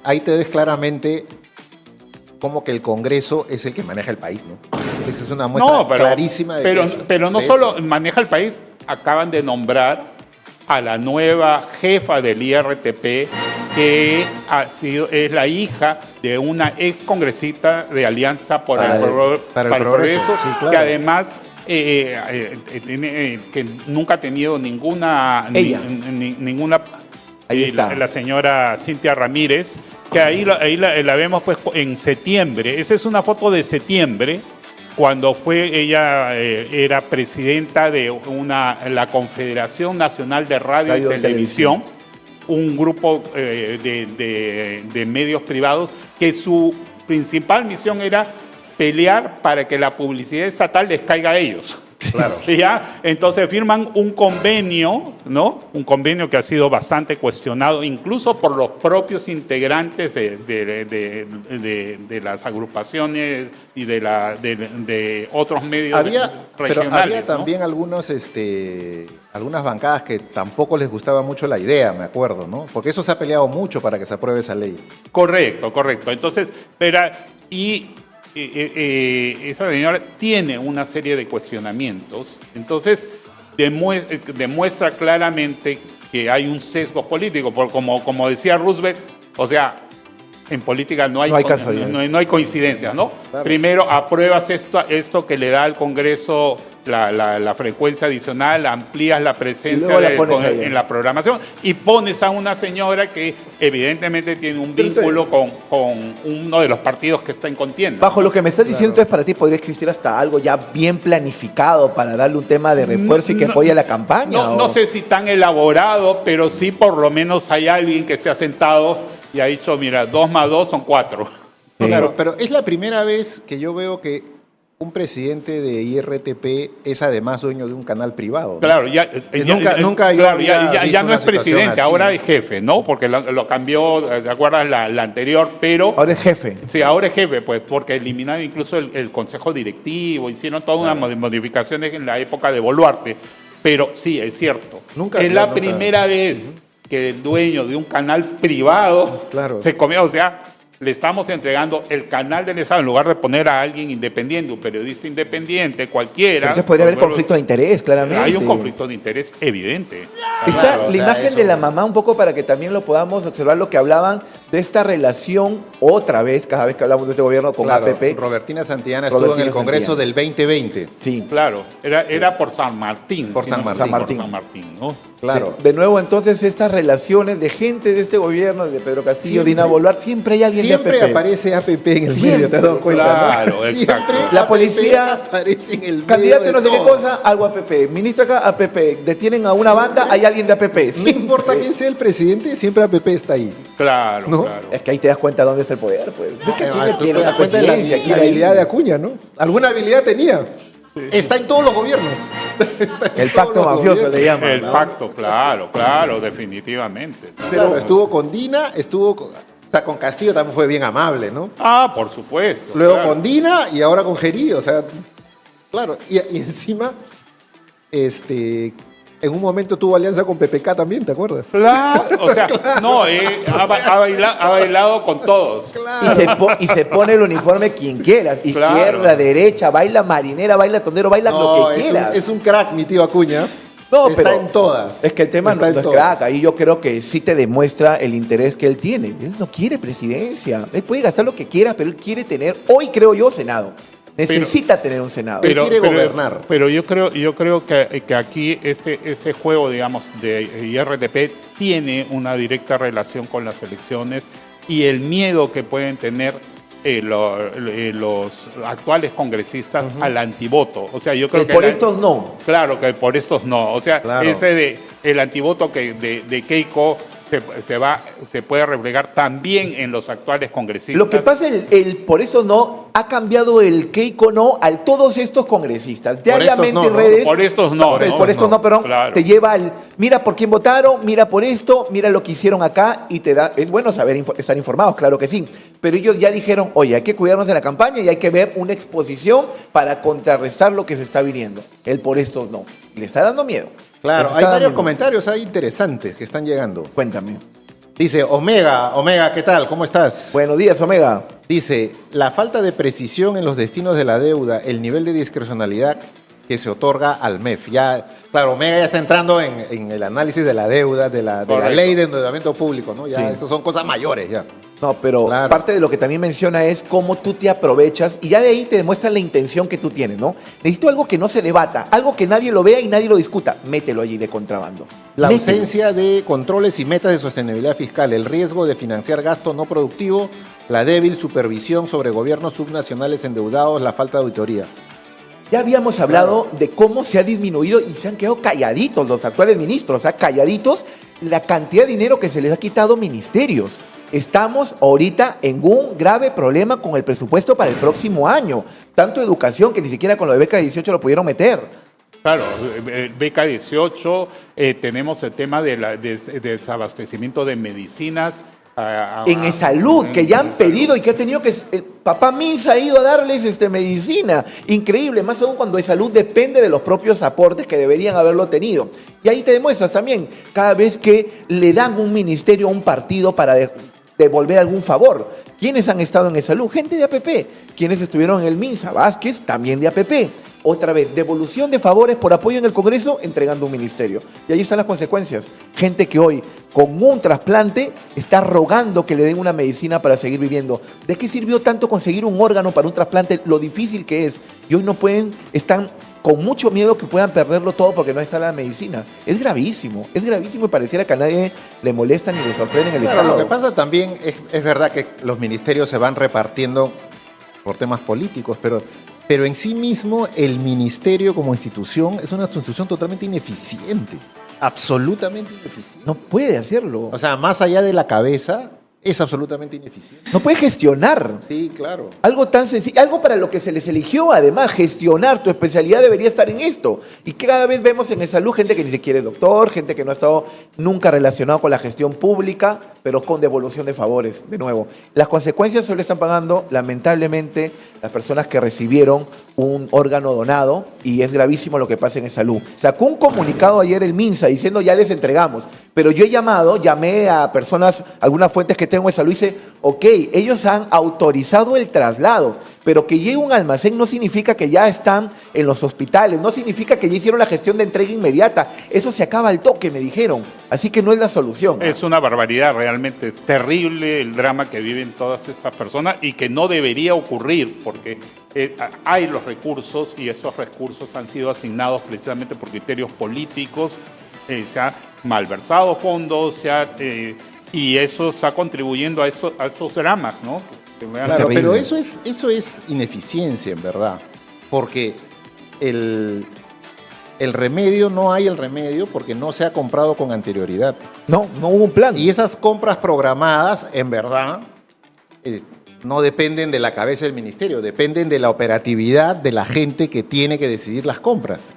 B: ahí te ves claramente como que el Congreso es el que maneja el país, ¿no? Esa es una muestra clarísima de eso.
D: Pero no solo maneja el país, acaban de nombrar a la nueva jefa del IRTP, que es la hija de una ex congresista de Alianza para el Progreso, sí, claro, que además que nunca ha tenido ninguna...
C: Ahí está.
D: La señora Cintia Ramírez, que ahí la vemos pues en septiembre. Esa es una foto de septiembre, cuando ella era presidenta de la Confederación Nacional de Radio y Televisión, un grupo de medios privados que su principal misión era pelear para que la publicidad estatal les caiga a ellos. Claro. ¿Ya? Entonces firman un convenio, ¿no? Un convenio que ha sido bastante cuestionado, incluso por los propios integrantes de las agrupaciones y de otros medios regionales.
B: Pero había también algunas bancadas que tampoco les gustaba mucho la idea, me acuerdo, ¿no? Porque eso se ha peleado mucho para que se apruebe esa ley.
D: Correcto. Entonces, esa señora tiene una serie de cuestionamientos, entonces demuestra claramente que hay un sesgo político, porque como decía Roosevelt, o sea, en política no hay coincidencias, ¿no? Claro. Primero apruebas esto que le da al Congreso la frecuencia adicional, amplías la presencia en la programación y pones a una señora que evidentemente tiene un vínculo con uno de los partidos que está en contienda.
C: Bajo lo que me estás diciendo, entonces para ti podría existir hasta algo ya bien planificado para darle un tema de refuerzo y que apoye la campaña.
D: No sé si tan elaborado, pero sí por lo menos hay alguien que se ha sentado y ha dicho, mira, 2 más 2 son 4.
B: Sí. Claro, pero es la primera vez que yo veo que un presidente de IRTP es además dueño de un canal privado, ¿no?
D: Claro,
B: nunca
D: ya no es presidente, ahora es jefe, ¿no? Porque lo cambió, ¿te acuerdas? La anterior, pero...
C: Ahora es jefe.
D: Sí, ahora es jefe, pues, porque eliminaron incluso el consejo directivo, hicieron todas unas modificaciones en la época de Boluarte. Pero sí, es cierto. Es la primera vez que el dueño de un canal privado se comió, o sea... Le estamos entregando el canal del Estado en lugar de poner a alguien independiente, un periodista independiente, cualquiera.
C: Entonces podría haber conflicto de interés, claramente.
D: Hay un conflicto de interés evidente.
C: Está la imagen de la mamá un poco para que también lo podamos observar, lo que hablaban de esta relación otra vez, cada vez que hablamos de este gobierno con APP.
B: Robertina Santillana estuvo en el Congreso del 2020.
D: Sí. Claro, era por San Martín.
B: Por San Martín,
D: ¿no?
C: Claro. De nuevo, entonces, estas relaciones de gente de este gobierno, de Pedro Castillo, Dina Boluarte, siempre hay alguien de APP.
B: Siempre aparece APP en el medio, ¿te has dado cuenta?
D: Claro,
B: ¿no?
D: exacto.
C: La policía
B: aparece en el medio.
C: Candidato no sé qué cosa, algo APP. Ministra acá, APP. Detienen a una banda, hay alguien de APP.
B: No importa quién sea el presidente, siempre APP está ahí.
D: Claro,
B: ¿no?
D: claro.
C: Es que ahí te das cuenta dónde está el poder, pues.
B: Tiene la cuenta de la habilidad de Acuña, ¿no? Alguna habilidad tenía. Sí. Está en todos los gobiernos.
C: El pacto mafioso le llaman.
D: El pacto, claro, definitivamente.
B: Pero estuvo con Dina, con Castillo también fue bien amable, ¿no?
D: Ah, por supuesto.
B: Luego con Dina y ahora con Gerí, o sea, claro. Y encima, en un momento tuvo alianza con PPK también, ¿te acuerdas?
D: Claro, o sea, no, ha bailado con todos.
C: Claro. Y se pone el uniforme quien quiera, izquierda, derecha, baila marinera, baila tondero, baila lo que quiera.
B: Es un crack, mi tío Acuña.
C: No,
B: está
C: pero
B: en todas.
C: es que el tema
B: Está
C: no
B: en
C: es
B: todas.
C: crack. Ahí yo creo que sí te demuestra el interés que él tiene. Él no quiere presidencia. Él puede gastar lo que quiera, pero él quiere tener, hoy creo yo, Senado. Necesita tener un Senado.
B: Él quiere gobernar.
D: Pero yo creo que aquí este juego, digamos, de IRTP tiene una directa relación con las elecciones y el miedo que pueden tener los actuales congresistas al antivoto. O sea, yo creo que
C: por estos no.
D: Claro, que por estos no. O sea,
B: Claro.
D: el antivoto de Keiko se puede reflejar también en los actuales congresistas.
C: Lo que pasa, el por eso no ha cambiado el Keiko no a todos estos congresistas. Diariamente
B: no,
C: en
B: ¿no?
C: redes.
D: Por estos no, ¿no?
C: Por estos no, perdón.
D: Claro.
C: Te lleva al mira por quién votaron, mira por esto, mira lo que hicieron acá y te da. Es bueno saber estar informados, claro que sí. Pero ellos ya dijeron, oye, hay que cuidarnos de la campaña y hay que ver una exposición para contrarrestar lo que se está viniendo. El por estos no. Le está dando miedo.
B: Claro,
C: Les
B: hay
C: está
B: varios
C: dando
B: comentarios ahí interesantes que están llegando.
C: miedo. Cuéntame.
B: Dice, Omega, ¿qué tal? ¿Cómo estás?
C: Buenos días, Omega.
B: Dice, la falta de precisión en los destinos de la deuda, el nivel de discrecionalidad que se otorga al MEF. Ya, claro, Omega ya está entrando en el análisis de la deuda, de la ley de endeudamiento público, ¿no? Ya,
C: Sí.
B: esas son cosas mayores ya.
C: No, pero
B: Claro.
C: parte de lo que también menciona es cómo tú te aprovechas y ya de ahí te demuestra la intención que tú tienes, ¿no? Necesito algo que no se debata, algo que nadie lo vea y nadie lo discuta. Mételo allí de contrabando.
B: La
C: Mételo.
B: ausencia de controles y metas de sostenibilidad fiscal, el riesgo de financiar gasto no productivo, la débil supervisión sobre gobiernos subnacionales endeudados, la falta de auditoría.
C: Ya habíamos hablado de cómo se ha disminuido y se han quedado calladitos los actuales ministros, o sea, calladitos la cantidad de dinero que se les ha quitado ministerios. Estamos ahorita en un grave problema con el presupuesto para el próximo año. Tanto educación que ni siquiera con lo de beca 18 lo pudieron meter.
D: Claro, beca 18, tenemos el tema de desabastecimiento de medicinas.
C: En salud, que ya han pedido y que ha tenido que... El papá Minsa ha ido a darles medicina. Increíble, más aún cuando de salud depende de los propios aportes que deberían haberlo tenido. Y ahí te demuestras también, cada vez que le dan un ministerio a un partido para devolver algún favor. ¿Quiénes han estado en salud? Gente de APP. ¿Quiénes estuvieron en el Minsa? Vázquez, también de APP. Otra vez, devolución de favores por apoyo en el Congreso, entregando un ministerio. Y ahí están las consecuencias. Gente que hoy, con un trasplante, está rogando que le den una medicina para seguir viviendo. ¿De qué sirvió tanto conseguir un órgano para un trasplante? Lo difícil que es. Y hoy no pueden, están con mucho miedo que puedan perderlo todo porque no está la medicina. Es gravísimo y pareciera que a nadie le molesta ni le sorprende en el
B: Claro,
C: Estado.
B: lo que pasa también es verdad que los ministerios se van repartiendo por temas políticos, pero en sí mismo el ministerio como institución es una institución totalmente ineficiente, absolutamente ineficiente.
C: No puede hacerlo.
B: O sea, más allá de la cabeza, es absolutamente ineficiente.
C: No puede gestionar.
B: Sí, claro.
C: Algo tan sencillo, algo para lo que se les eligió, además, gestionar tu especialidad debería estar en esto. Y que cada vez vemos en el salud gente que ni siquiera es doctor, gente que no ha estado nunca relacionado con la gestión pública, pero con devolución de favores, de nuevo. Las consecuencias se le están pagando, lamentablemente, las personas que recibieron un órgano donado, y es gravísimo lo que pasa en salud. Sacó un comunicado ayer el Minsa diciendo ya les entregamos, pero yo llamé a personas, algunas fuentes que tengo en salud y dice, ok, ellos han autorizado el traslado, pero que llegue un almacén no significa que ya están en los hospitales, no significa que ya hicieron la gestión de entrega inmediata, eso se acaba al toque, me dijeron, así que no es la solución.
D: Es una barbaridad, realmente terrible el drama que viven todas estas personas y que no debería ocurrir porque hay los recursos y esos recursos han sido asignados precisamente por criterios políticos, se han malversado fondos, y eso está contribuyendo a estos dramas, ¿no?
B: Claro, pero eso es ineficiencia, en verdad, porque el remedio, no hay el remedio porque no se ha comprado con anterioridad.
C: No hubo un plan.
B: Y esas compras programadas, en verdad, no dependen de la cabeza del ministerio, dependen de la operatividad de la gente que tiene que decidir las compras.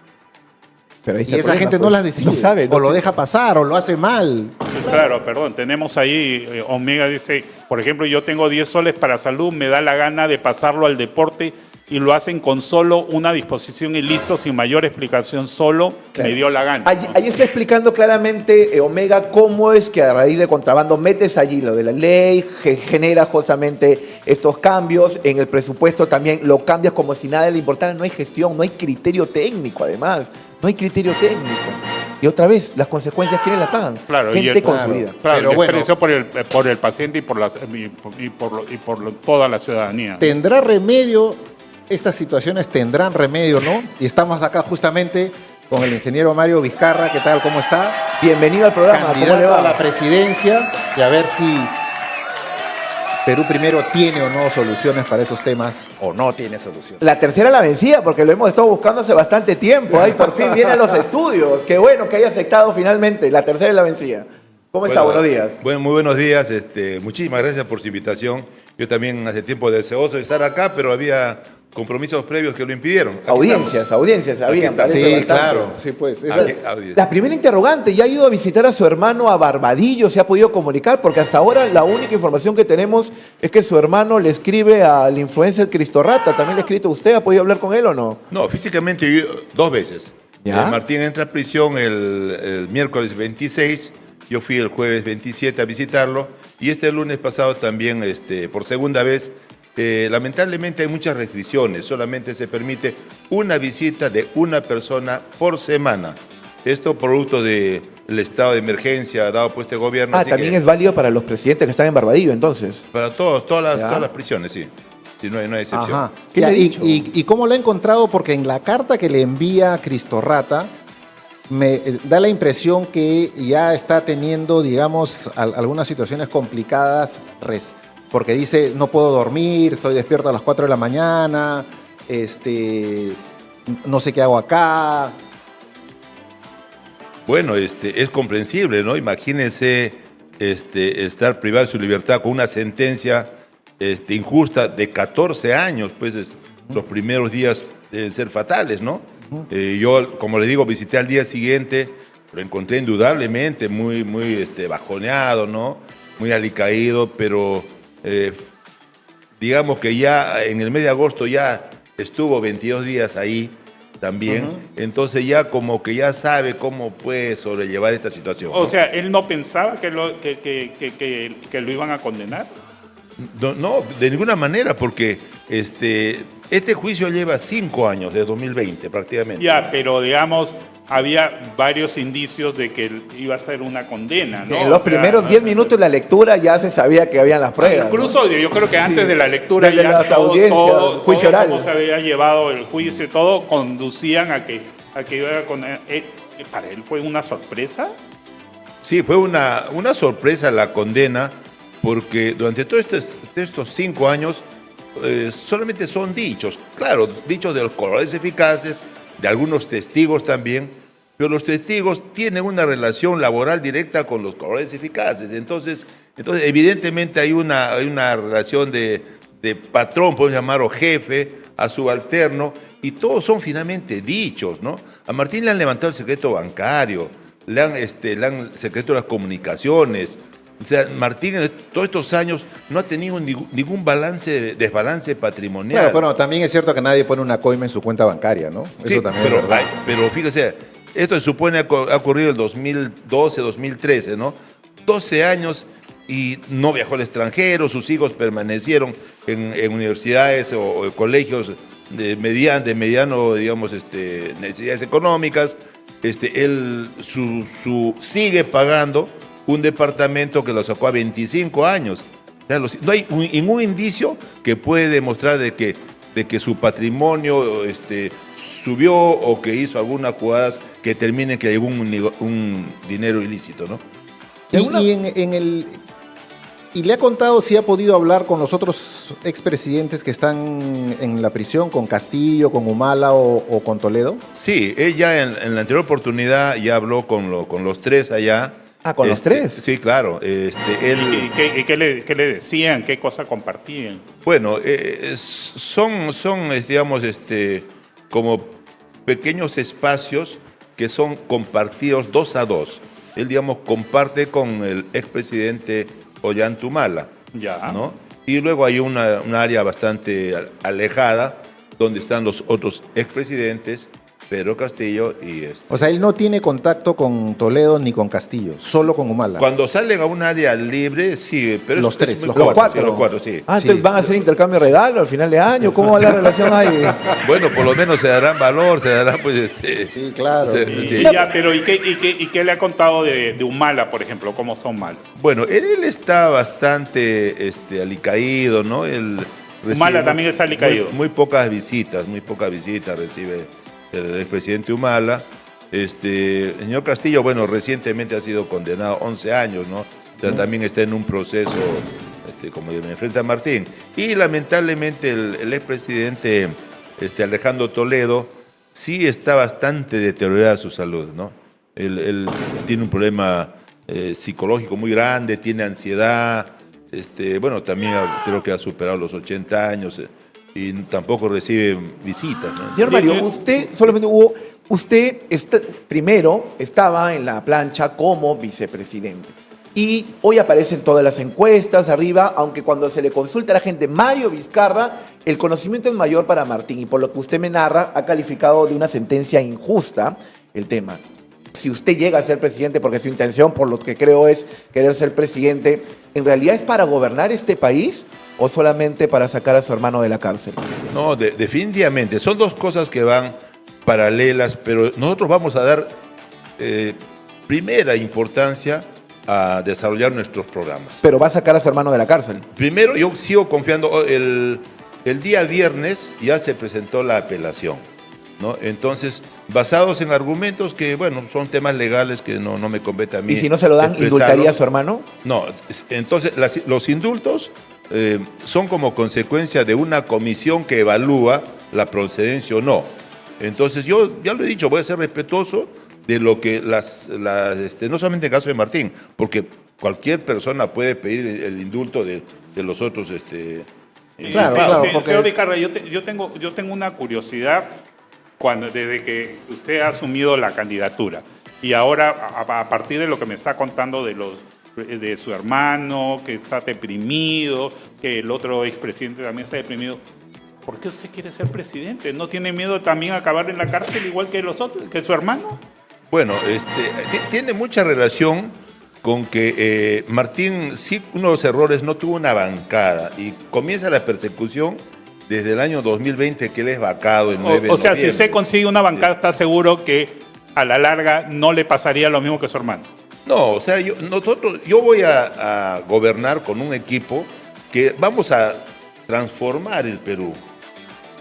C: Pero
B: y esa gente no las decide,
C: no sabe,
B: o lo deja pasar, o lo hace mal.
D: Claro, perdón, tenemos ahí, Omega dice, por ejemplo, yo tengo 10 soles para salud, me da la gana de pasarlo al deporte y lo hacen con solo una disposición y listo, sin mayor explicación, solo
C: Claro.
D: me dio la gana.
C: Ahí está explicando claramente, Omega, cómo es que a raíz de contrabando metes allí lo de la ley, genera justamente estos cambios, en el presupuesto también lo cambias como si nada le importara, no hay gestión, no hay criterio técnico además, no hay criterio técnico. Y otra vez, las consecuencias, ¿quiénes las pagan?
D: Claro,
C: gente con su vida.
D: Claro,
B: Pero
D: el
B: bueno,
D: desprecio por el paciente y por toda la ciudadanía.
B: ¿Tendrá remedio? Estas situaciones tendrán remedio, ¿no? Y estamos acá justamente con el ingeniero Mario Vizcarra. ¿Qué tal? ¿Cómo está?
C: Bienvenido al programa. ¿Cómo le
B: Candidato
C: va?
B: a la presidencia y a ver si Perú Primero tiene o no soluciones para esos temas o no tiene soluciones.
C: La tercera la vencida, porque lo hemos estado buscando hace bastante tiempo. Ay, por fin viene a los estudios. Qué bueno que haya aceptado finalmente. La tercera es la vencida. ¿Cómo está? Buenos días.
H: Bueno, muy buenos días. Muchísimas gracias por su invitación. Yo también hace tiempo deseoso de estar acá, pero había compromisos previos que lo impidieron. Aquí
C: Audiencias habían.
H: estamos.
C: parece
B: Sí,
C: bastante.
B: claro. Sí, pues.
C: La primera interrogante, ¿ya ha ido a visitar a su hermano a Barbadillo? ¿Se ha podido comunicar? Porque hasta ahora la única información que tenemos es que su hermano le escribe al influencer Cristo Rata. ¿También le ha escrito usted? ¿Ha podido hablar con él o no?
H: No, físicamente yo, 2 veces.
C: ¿Ya?
H: Martín entra a prisión el miércoles 26, yo fui el jueves 27 a visitarlo y este lunes pasado también por segunda vez. Lamentablemente hay muchas restricciones, solamente se permite una visita de una persona por semana. Esto producto del estado de emergencia dado por este gobierno. Así
C: También
H: que
C: es válido para los presidentes que están en Barbadillo, entonces.
H: para todas las prisiones, sí. Sí, no hay excepción.
B: Ajá.
C: ¿Qué le ha dicho?
B: ¿Y cómo lo ha encontrado? Porque en la carta que le envía Cristo Rata, me da la impresión que ya está teniendo, digamos, algunas situaciones complicadas, porque dice, no puedo dormir, estoy despierto a las 4 de la mañana, no sé qué hago acá.
H: Bueno, es comprensible, ¿no? Imagínense estar privado de su libertad con una sentencia injusta de 14 años, pues los primeros días deben ser fatales, ¿no? Yo, como le digo, visité al día siguiente, lo encontré indudablemente muy bajoneado, ¿no? Muy alicaído, pero digamos que ya en el mes de agosto ya estuvo 22 días ahí también, entonces ya como que ya sabe cómo puede sobrellevar esta situación, ¿no?
D: O sea, ¿él no pensaba que lo iban a condenar?
H: No, de ninguna manera, porque este juicio lleva 5 años, de 2020 prácticamente.
D: Ya, pero digamos, había varios indicios de que iba a ser una condena, ¿no?
C: En los primeros 10 minutos de la lectura ya se sabía que habían las pruebas.
D: Incluso yo creo que antes de la lectura
C: desde
D: ya
C: las audiencias, juicio oral.
D: Cómo se había llevado el juicio y todo, conducían a que iba a condenar. ¿Para él fue una sorpresa?
H: Sí, fue una sorpresa la condena, porque durante todos estos 5 años solamente son dichos, claro, dichos de los colaboradores eficaces, de algunos testigos también, pero los testigos tienen una relación laboral directa con los colaboradores eficaces, entonces evidentemente hay una relación de patrón, podemos llamarlo jefe, a subalterno, y todos son finalmente dichos, ¿no? A Martín le han levantado el secreto bancario, le han secreto de las comunicaciones. O sea, Martín en todos estos años no ha tenido ningún desbalance patrimonial.
B: Claro, pero también es cierto que nadie pone una coima en su cuenta bancaria, ¿no? Eso
H: Sí,
B: también es verdad.
H: pero fíjese, esto se supone ha ocurrido en 2012, 2013, ¿no? 12 años y no viajó al extranjero, sus hijos permanecieron en universidades o colegios de mediano, digamos, necesidades económicas. Él sigue pagando un departamento que lo sacó a 25 años. O sea, no hay ningún indicio que puede demostrar de que su patrimonio subió o que hizo algunas jugadas que terminen que llegó un dinero ilícito, ¿no?
B: ¿Y le ha contado si ha podido hablar con los otros expresidentes que están en la prisión, con Castillo, con Humala o con Toledo?
H: Sí, ella en la anterior oportunidad ya habló con los 3 allá.
C: Ah, ¿con los 3?
H: Sí, claro.
D: ¿Y qué le decían? ¿Qué cosa compartían?
H: Bueno, son digamos, como pequeños espacios que son compartidos 2 a 2. Él, digamos, comparte con el expresidente Ollanta,
D: Ya.
H: ¿no? Y luego hay un área bastante alejada donde están los otros expresidentes Pedro Castillo y
B: O sea, él no tiene contacto con Toledo ni con Castillo, solo con Humala.
H: Cuando salen a un área libre, sí, pero
B: los tres,
H: muy
B: los
H: corto,
C: cuatro.
H: sí, los cuatro, sí.
C: Entonces van a hacer intercambio de regalo al final de año. ¿Cómo va la relación ahí?
H: Bueno, por lo menos se darán valor, se darán pues...
B: Sí, claro.
D: Y ya, pero ¿y qué le ha contado de Humala, por ejemplo? ¿Cómo son malos?
H: Bueno, él está bastante alicaído, ¿no?
D: Humala también está alicaído.
H: Muy pocas visitas recibe el expresidente Humala. El señor Castillo, bueno, recientemente ha sido condenado a 11 años, ¿no? O sea, también está en un proceso, como me enfrenta a Martín. Y lamentablemente el expresidente Alejandro Toledo sí está bastante deteriorada su salud, ¿no? Él tiene un problema psicológico muy grande, tiene ansiedad, bueno, también creo que ha superado los 80 años y tampoco recibe visitas, ¿no?
C: Señor Mario, usted primero estaba en la plancha como vicepresidente y hoy aparecen todas las encuestas arriba, aunque cuando se le consulta a la gente, Mario Vizcarra, el conocimiento es mayor para Martín y por lo que usted me narra, ha calificado de una sentencia injusta el tema. Si usted llega a ser presidente, porque su intención, por lo que creo, es querer ser presidente, ¿en realidad es para gobernar este país o solamente para sacar a su hermano de la cárcel?
H: No, definitivamente. Son dos cosas que van paralelas, pero nosotros vamos a dar primera importancia a desarrollar nuestros programas.
C: Pero va a sacar a su hermano de la cárcel.
H: Primero, yo sigo confiando. El día viernes ya se presentó la apelación, ¿no? Entonces, basados en argumentos que, bueno, son temas legales que no me compete a mí.
C: ¿Y si no se lo dan, indultaría a su hermano?
H: No, entonces los indultos son como consecuencia de una comisión que evalúa la procedencia o no. Entonces, yo ya lo he dicho, voy a ser respetuoso de lo que no solamente en el caso de Martín, porque cualquier persona puede pedir el indulto de los otros.
B: Claro,
D: sí, señor Vizcarra, yo tengo una curiosidad desde que usted ha asumido la candidatura y ahora a partir de lo que me está contando de su hermano, que está deprimido, que el otro expresidente también está deprimido, ¿por qué usted quiere ser presidente? ¿No tiene miedo también a acabar en la cárcel igual que los otros, que su hermano?
H: Bueno, tiene mucha relación con que Martín, sí, uno de los errores, no tuvo una bancada y comienza la persecución desde el año 2020 que él es vacado en 9 de
D: O sea,
H: noviembre.
D: si usted consigue una bancada, ¿está seguro que a la larga no le pasaría lo mismo que su hermano?
H: No, o sea, yo voy a gobernar con un equipo que vamos a transformar el Perú.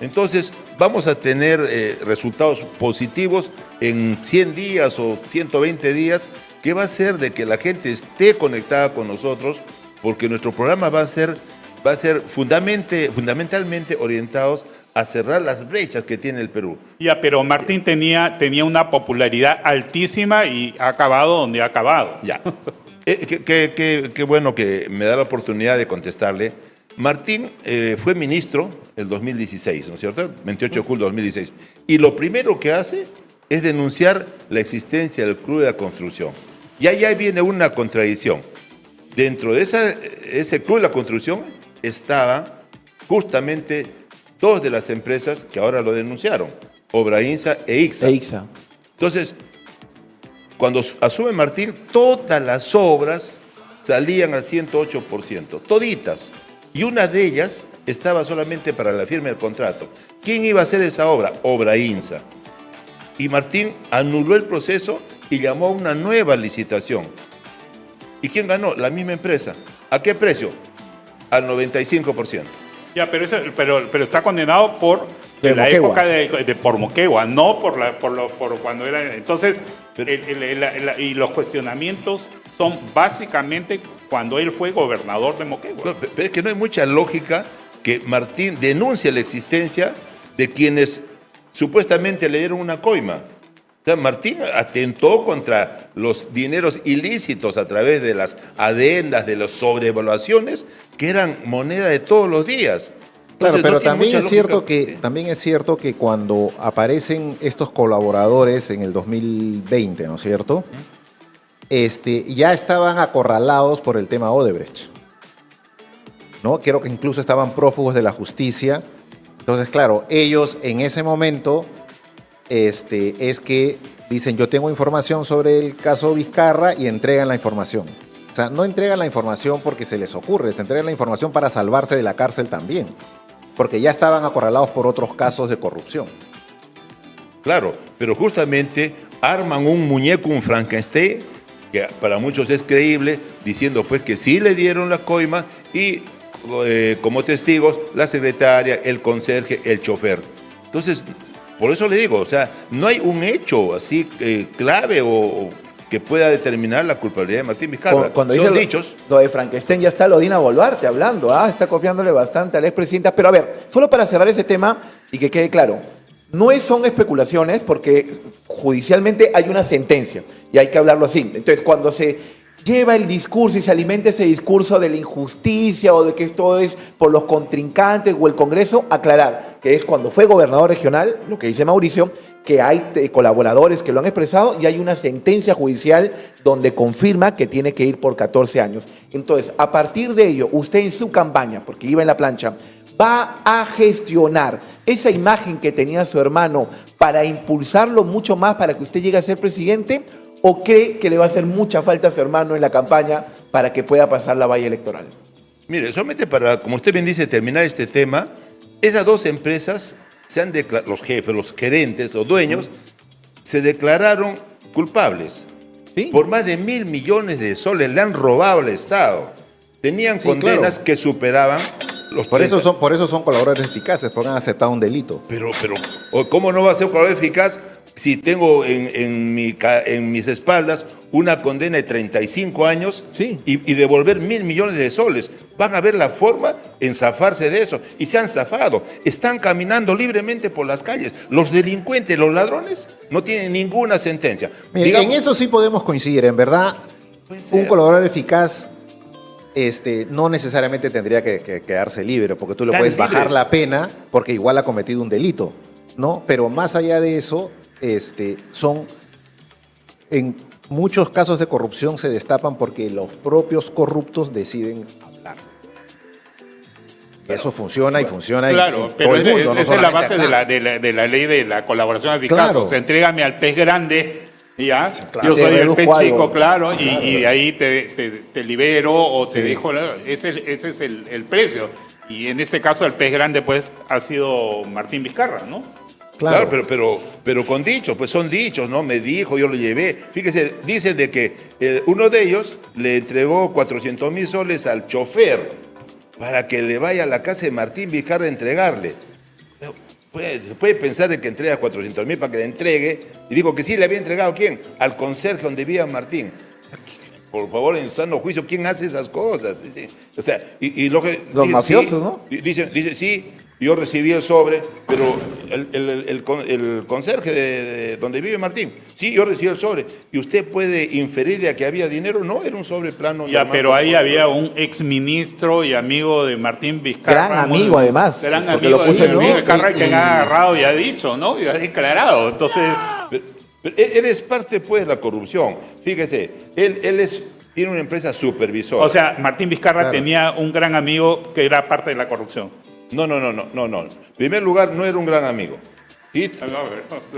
H: Entonces, vamos a tener resultados positivos en 100 días o 120 días, que va a ser de que la gente esté conectada con nosotros, porque nuestro programa va a ser fundamentalmente orientados a cerrar las brechas que tiene el Perú.
D: Ya, pero Martín tenía una popularidad altísima y ha acabado donde ha acabado.
H: Ya. Qué bueno que me da la oportunidad de contestarle. Martín fue ministro el 2016, ¿no es cierto? 28 de julio de 2016. Y lo primero que hace es denunciar la existencia del Club de la Construcción. Y ahí viene una contradicción. Dentro de ese Club de la Construcción estaban justamente dos de las empresas que ahora lo denunciaron, Obrainsa e ICSA. Entonces, cuando asume Martín, todas las obras salían al 108%, toditas. Y una de ellas estaba solamente para la firma del contrato. ¿Quién iba a hacer esa obra? Obrainsa. Y Martín anuló el proceso y llamó a una nueva licitación. ¿Y quién ganó? La misma empresa. ¿A qué precio? Al 95%.
D: Ya, pero está condenado por la época por Moquegua, no por cuando era. Entonces, y los cuestionamientos son básicamente cuando él fue gobernador de Moquegua.
H: Pero es que no hay mucha lógica que Martín denuncie la existencia de quienes supuestamente le dieron una coima. O sea, Martín atentó contra los dineros ilícitos a través de las adendas, de las sobrevaluaciones, que eran moneda de todos los días.
B: Claro, pero también es cierto que cuando aparecen estos colaboradores en el 2020, ¿no es cierto? Ya estaban acorralados por el tema Odebrecht, ¿no? Creo que incluso estaban prófugos de la justicia. Entonces, claro, ellos en ese momento es que dicen, yo tengo información sobre el caso Vizcarra y entregan la información. O sea, no entregan la información porque se les ocurre, se entregan la información para salvarse de la cárcel también, porque ya estaban acorralados por otros casos de corrupción.
H: Claro, pero justamente arman un muñeco, un Frankenstein, que para muchos es creíble, diciendo pues que sí le dieron la coima y como testigos la secretaria, el conserje, el chofer. Entonces, por eso le digo, o sea, no hay un hecho así clave o que pueda determinar la culpabilidad de Martín Vizcarra.
C: Cuando
H: son
C: dice
H: dichos.
C: Lo de Frankenstein, ya está Lodina Boluarte hablando, está copiándole bastante a la expresidenta. Pero a ver, solo para cerrar ese tema y que quede claro, son especulaciones porque judicialmente hay una sentencia y hay que hablarlo así. Entonces, cuando se lleva el discurso y se alimenta ese discurso de la injusticia o de que esto es por los contrincantes o el Congreso, aclarar que es cuando fue gobernador regional, lo que dice Mauricio, que hay colaboradores que lo han expresado y hay una sentencia judicial donde confirma que tiene que ir por 14 años. Entonces, a partir de ello, usted en su campaña, porque iba en la plancha, va a gestionar esa imagen que tenía su hermano para impulsarlo mucho más para que usted llegue a ser presidente, ¿o cree que le va a hacer mucha falta a su hermano en la campaña para que pueda pasar la valla electoral?
H: Mire, solamente para, como usted bien dice, terminar este tema, esas dos empresas se han declarado, los jefes, los gerentes o dueños, se declararon culpables.
C: ¿Sí?
H: Por más de 1.000 millones de soles le han robado al Estado. Tenían condenas que superaban los
B: por eso son colaboradores eficaces, porque han aceptado un delito.
H: Pero, ¿cómo no va a ser colaborador eficaz si tengo en mis espaldas una condena de 35 años y devolver 1.000 millones de soles? Van a ver la forma en zafarse de eso. Y se han zafado. Están caminando libremente por las calles. Los delincuentes, los ladrones, no tienen ninguna sentencia.
B: Mire, en eso sí podemos coincidir. En verdad, un colaborador eficaz no necesariamente tendría que quedarse libre, porque tú le puedes bajar la pena porque igual ha cometido un delito, ¿no? Pero más allá de eso, en muchos casos de corrupción se destapan porque los propios corruptos deciden hablar. Eso funciona y funciona
D: claro,
B: en
D: pero
B: todo el mundo.
D: Esa es la base de la ley de la colaboración eficaz.
B: Claro.
D: O sea, entrégame al pez grande, ¿ya?
B: Claro.
D: Yo soy el pez
C: Claro.
D: chico, claro, y de ahí te libero o te dejo. Ese es el precio. Y en este caso el pez grande pues ha sido Martín Vizcarra, ¿no?
H: Claro, pero con dichos, pues son dichos, ¿no? Me dijo, yo lo llevé. Fíjese, dicen de que uno de ellos le entregó 400.000 soles al chofer para que le vaya a la casa de Martín Vizcarra a entregarle. Puede pensar de que entrega 400.000 para que le entregue, y dijo que sí, le había entregado, ¿quién? Al conserje donde vivía Martín. Por favor, en sano juicio, ¿quién hace esas cosas? O sea, y lo que...
C: Los mafiosos, ¿no?
H: Dice, sí, yo recibí el sobre, pero el conserje de donde vive Martín, sí, yo recibí el sobre. ¿Y usted puede inferir de que había dinero? No, era un sobre plano.
D: Ya,
H: normal,
D: pero ahí había un exministro y amigo de Martín Vizcarra.
C: Gran amigo, además.
D: Gran
C: porque
D: amigo
C: lo puso
D: de
C: en
D: Martín
C: el
D: Vizcarra que han agarrado y ha dicho, ¿no? Y ha declarado. Entonces...
H: Pero él es parte, pues, de la corrupción. Fíjese, tiene una empresa supervisora.
D: O sea, Martín Vizcarra tenía un gran amigo que era parte de la corrupción.
H: No. En primer lugar, no era un gran amigo. ¿Sí?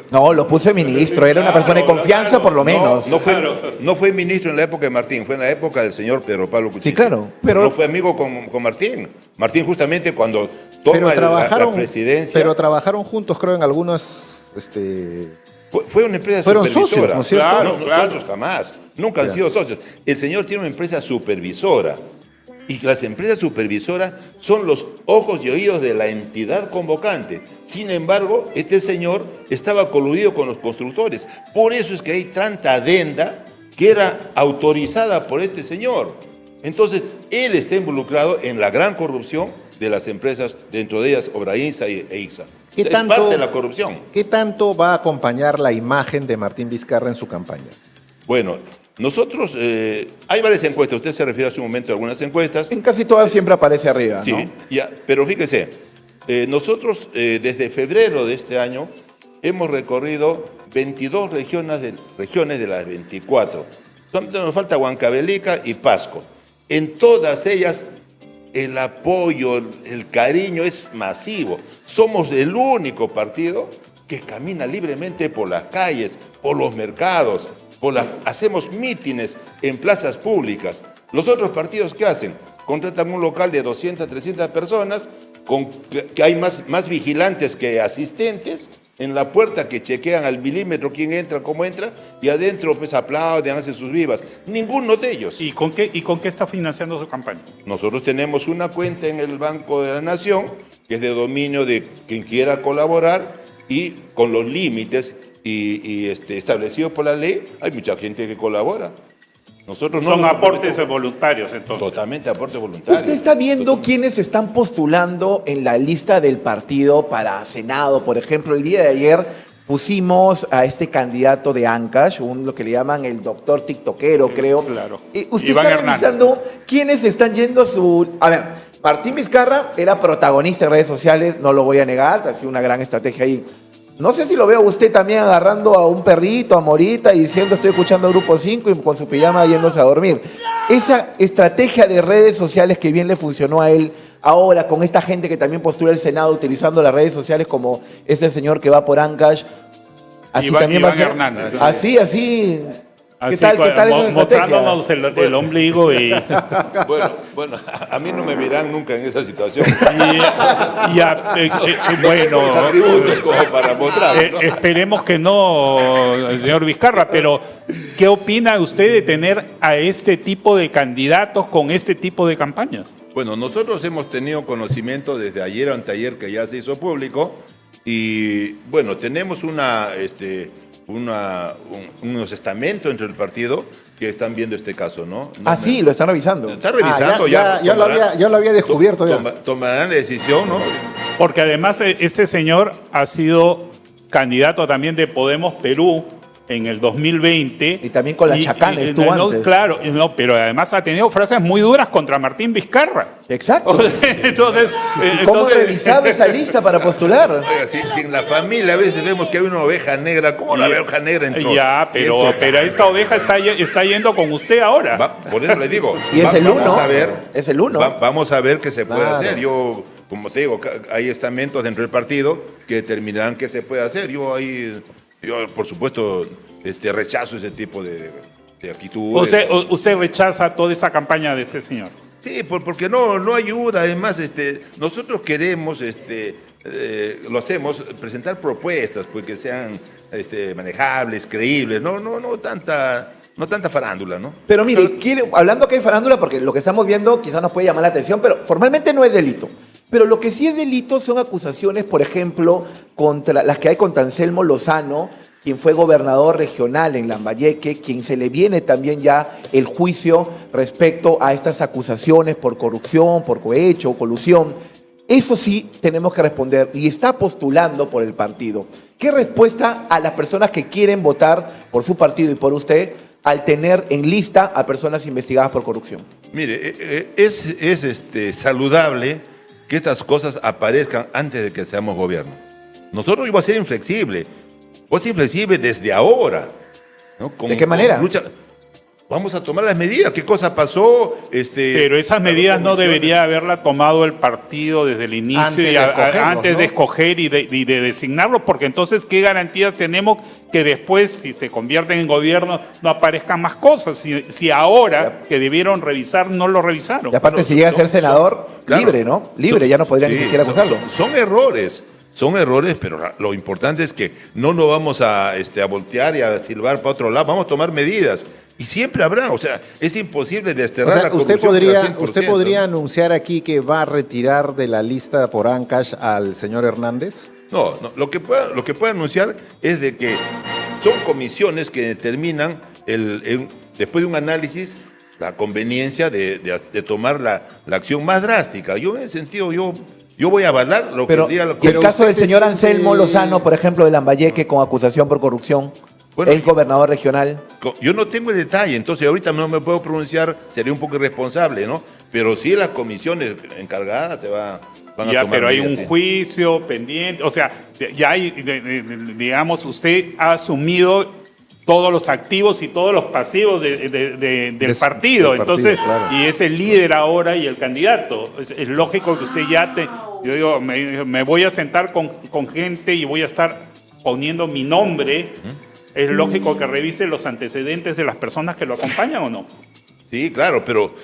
C: No, lo puso ministro, era una persona de confianza por lo menos.
H: No fue ministro en la época de Martín, fue en la época del señor Pedro Pablo Kuczynski.
C: Sí, claro. Pero
H: no fue amigo con Martín. Martín justamente cuando toma la presidencia...
B: Pero trabajaron juntos, creo, en algunos...
H: Fue una empresa
B: Fueron
H: supervisora.
B: socios, ¿no es cierto?
H: No, socios jamás. Nunca han sido socios. El señor tiene una empresa supervisora. Y las empresas supervisoras son los ojos y oídos de la entidad convocante. Sin embargo, este señor estaba coludido con los constructores. Por eso es que hay tanta adenda que era autorizada por este señor. Entonces, él está involucrado en la gran corrupción de las empresas, dentro de ellas Obrainsa e IXA. Es parte de la corrupción.
B: ¿Qué tanto va a acompañar la imagen de Martín Vizcarra en su campaña?
H: Bueno, nosotros, hay varias encuestas, usted se refiere hace un momento a algunas encuestas.
C: En casi todas siempre aparece arriba,
H: sí,
C: ¿no?
H: Ya, pero fíjese, nosotros desde febrero de este año hemos recorrido 22 regiones de las 24. Nos falta Huancavelica y Pasco. En todas ellas el apoyo, el cariño es masivo. Somos el único partido que camina libremente por las calles, por los mercados, hacemos mítines en plazas públicas. Los otros partidos, ¿qué hacen? Contratan un local de 200, 300 personas, que hay más vigilantes que asistentes, en la puerta que chequean al milímetro quién entra, cómo entra, y adentro pues aplauden, hacen sus vivas. Ninguno de ellos.
D: ¿Y con qué está financiando su campaña?
H: Nosotros tenemos una cuenta en el Banco de la Nación, que es de dominio de quien quiera colaborar, y con los límites establecidos por la ley, hay mucha gente que colabora. Nosotros
D: son aportes voluntarios, entonces.
H: Totalmente aportes voluntarios.
C: ¿Usted está viendo quiénes están postulando en la lista del partido para Senado? Por ejemplo, el día de ayer pusimos a este candidato de Ancash, lo que le llaman el doctor tiktokero, creo.
D: Claro.
C: ¿Usted está revisando quiénes están yendo a su... A ver, Martín Vizcarra era protagonista en redes sociales, no lo voy a negar, ha sido una gran estrategia ahí. No sé si lo veo usted también agarrando a un perrito, a Morita, y diciendo estoy escuchando Grupo 5 y con su pijama yéndose a dormir. Esa estrategia de redes sociales que bien le funcionó a él ahora con esta gente que también postula el Senado utilizando las redes sociales como ese señor que va por Ancash. Así también va a ser.
D: Hernández.
C: Así. ¿Qué tal esa
D: mostrándonos el ombligo y...
H: Bueno, a mí no me verán nunca en esa situación.
D: Bueno,
H: como para mostrar, ¿no?
D: Esperemos que no, señor Vizcarra, pero ¿qué opina usted de tener a este tipo de candidatos con este tipo de campañas?
H: Bueno, nosotros hemos tenido conocimiento desde ayer o anteayer que ya se hizo público y bueno, tenemos unos estamentos entre el partido que están viendo este caso, ¿no?
C: Sí, lo están revisando.
H: Está revisando
B: ya lo había descubierto.
H: Tomarán la decisión, ¿no?
D: Porque además este señor ha sido candidato también de Podemos Perú en el 2020.
C: Y también con la Chacana estuvo antes.
D: Claro, pero además ha tenido frases muy duras contra Martín Vizcarra.
C: Exacto.
D: Entonces,
C: ¿cómo ha revisado esa lista para postular?
H: Oiga, si en la familia a veces vemos que hay una oveja negra, ¿cómo la oveja negra entró?
D: Ya, pero esta oveja está yendo con usted ahora.
H: Por eso le digo.
C: Y es el uno.
H: Es el uno. Vamos a ver qué se puede hacer. Yo, como te digo, hay estamentos dentro del partido que determinarán qué se puede hacer. Yo, por supuesto, rechazo ese tipo de actitudes.
D: ¿Usted rechaza toda esa campaña de este señor?
H: Sí, porque no ayuda. Además, nosotros queremos, lo hacemos, presentar propuestas pues, que sean manejables, creíbles, no tanta farándula, ¿no?
C: Pero mire, hablando que hay farándula, porque lo que estamos viendo quizás nos puede llamar la atención, pero formalmente no es delito. Pero lo que sí es delito son acusaciones, por ejemplo, contra las que hay contra Anselmo Lozano, quien fue gobernador regional en Lambayeque, quien se le viene también ya el juicio respecto a estas acusaciones por corrupción, por cohecho, colusión. Eso sí tenemos que responder y está postulando por el partido. ¿Qué respuesta a las personas que quieren votar por su partido y por usted al tener en lista a personas investigadas por corrupción?
H: Mire, es saludable que estas cosas aparezcan antes de que seamos gobierno. Nosotros iba a ser inflexible. Voy a ser inflexible desde ahora, ¿no?
C: ¿De qué manera?
H: Vamos a tomar las medidas. ¿Qué cosa pasó?
D: Pero esas medidas no debería haberla tomado el partido desde el inicio antes de escoger y de designarlos, porque entonces ¿qué garantías tenemos que después, si se convierten en gobierno, no aparezcan más cosas? Si ahora que debieron revisar, no lo revisaron.
C: Y aparte, si llega a ser senador, libre, ¿no? Libre, ya no podría ni siquiera acusarlo.
H: Son errores, pero lo importante es que no nos vamos a voltear y a silbar para otro lado. Vamos a tomar medidas. Y siempre habrá, es imposible desterrar la corrupción.
B: ¿Usted podría anunciar aquí que va a retirar de la lista por Ancash al señor Hernández?
H: No, lo que puedo anunciar es de que son comisiones que determinan, después de un análisis, la conveniencia de tomar la acción más drástica. Yo en ese sentido, yo voy a avalar lo que diga la
C: Comisión. ¿Y el caso del señor Anselmo Lozano, por ejemplo, de Lambayeque, con acusación por corrupción? Bueno, el gobernador regional.
H: Yo no tengo el detalle, entonces ahorita no me puedo pronunciar, sería un poco irresponsable, ¿no? Pero sí las comisiones encargadas van a tomar
D: pero hay
H: medidas,
D: un juicio pendiente, o sea, ya hay, digamos, usted ha asumido todos los activos y todos los pasivos del partido, entonces, claro. Y es el líder ahora y el candidato. Es lógico que usted yo digo, me voy a sentar con gente y voy a estar poniendo mi nombre, es lógico que revise los antecedentes de las personas que lo acompañan o no.
H: Sí, claro, pero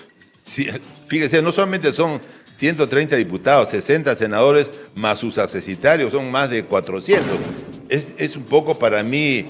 H: fíjese, no solamente son 130 diputados, 60 senadores, más sus accesitarios, son más de 400. Es un poco para mí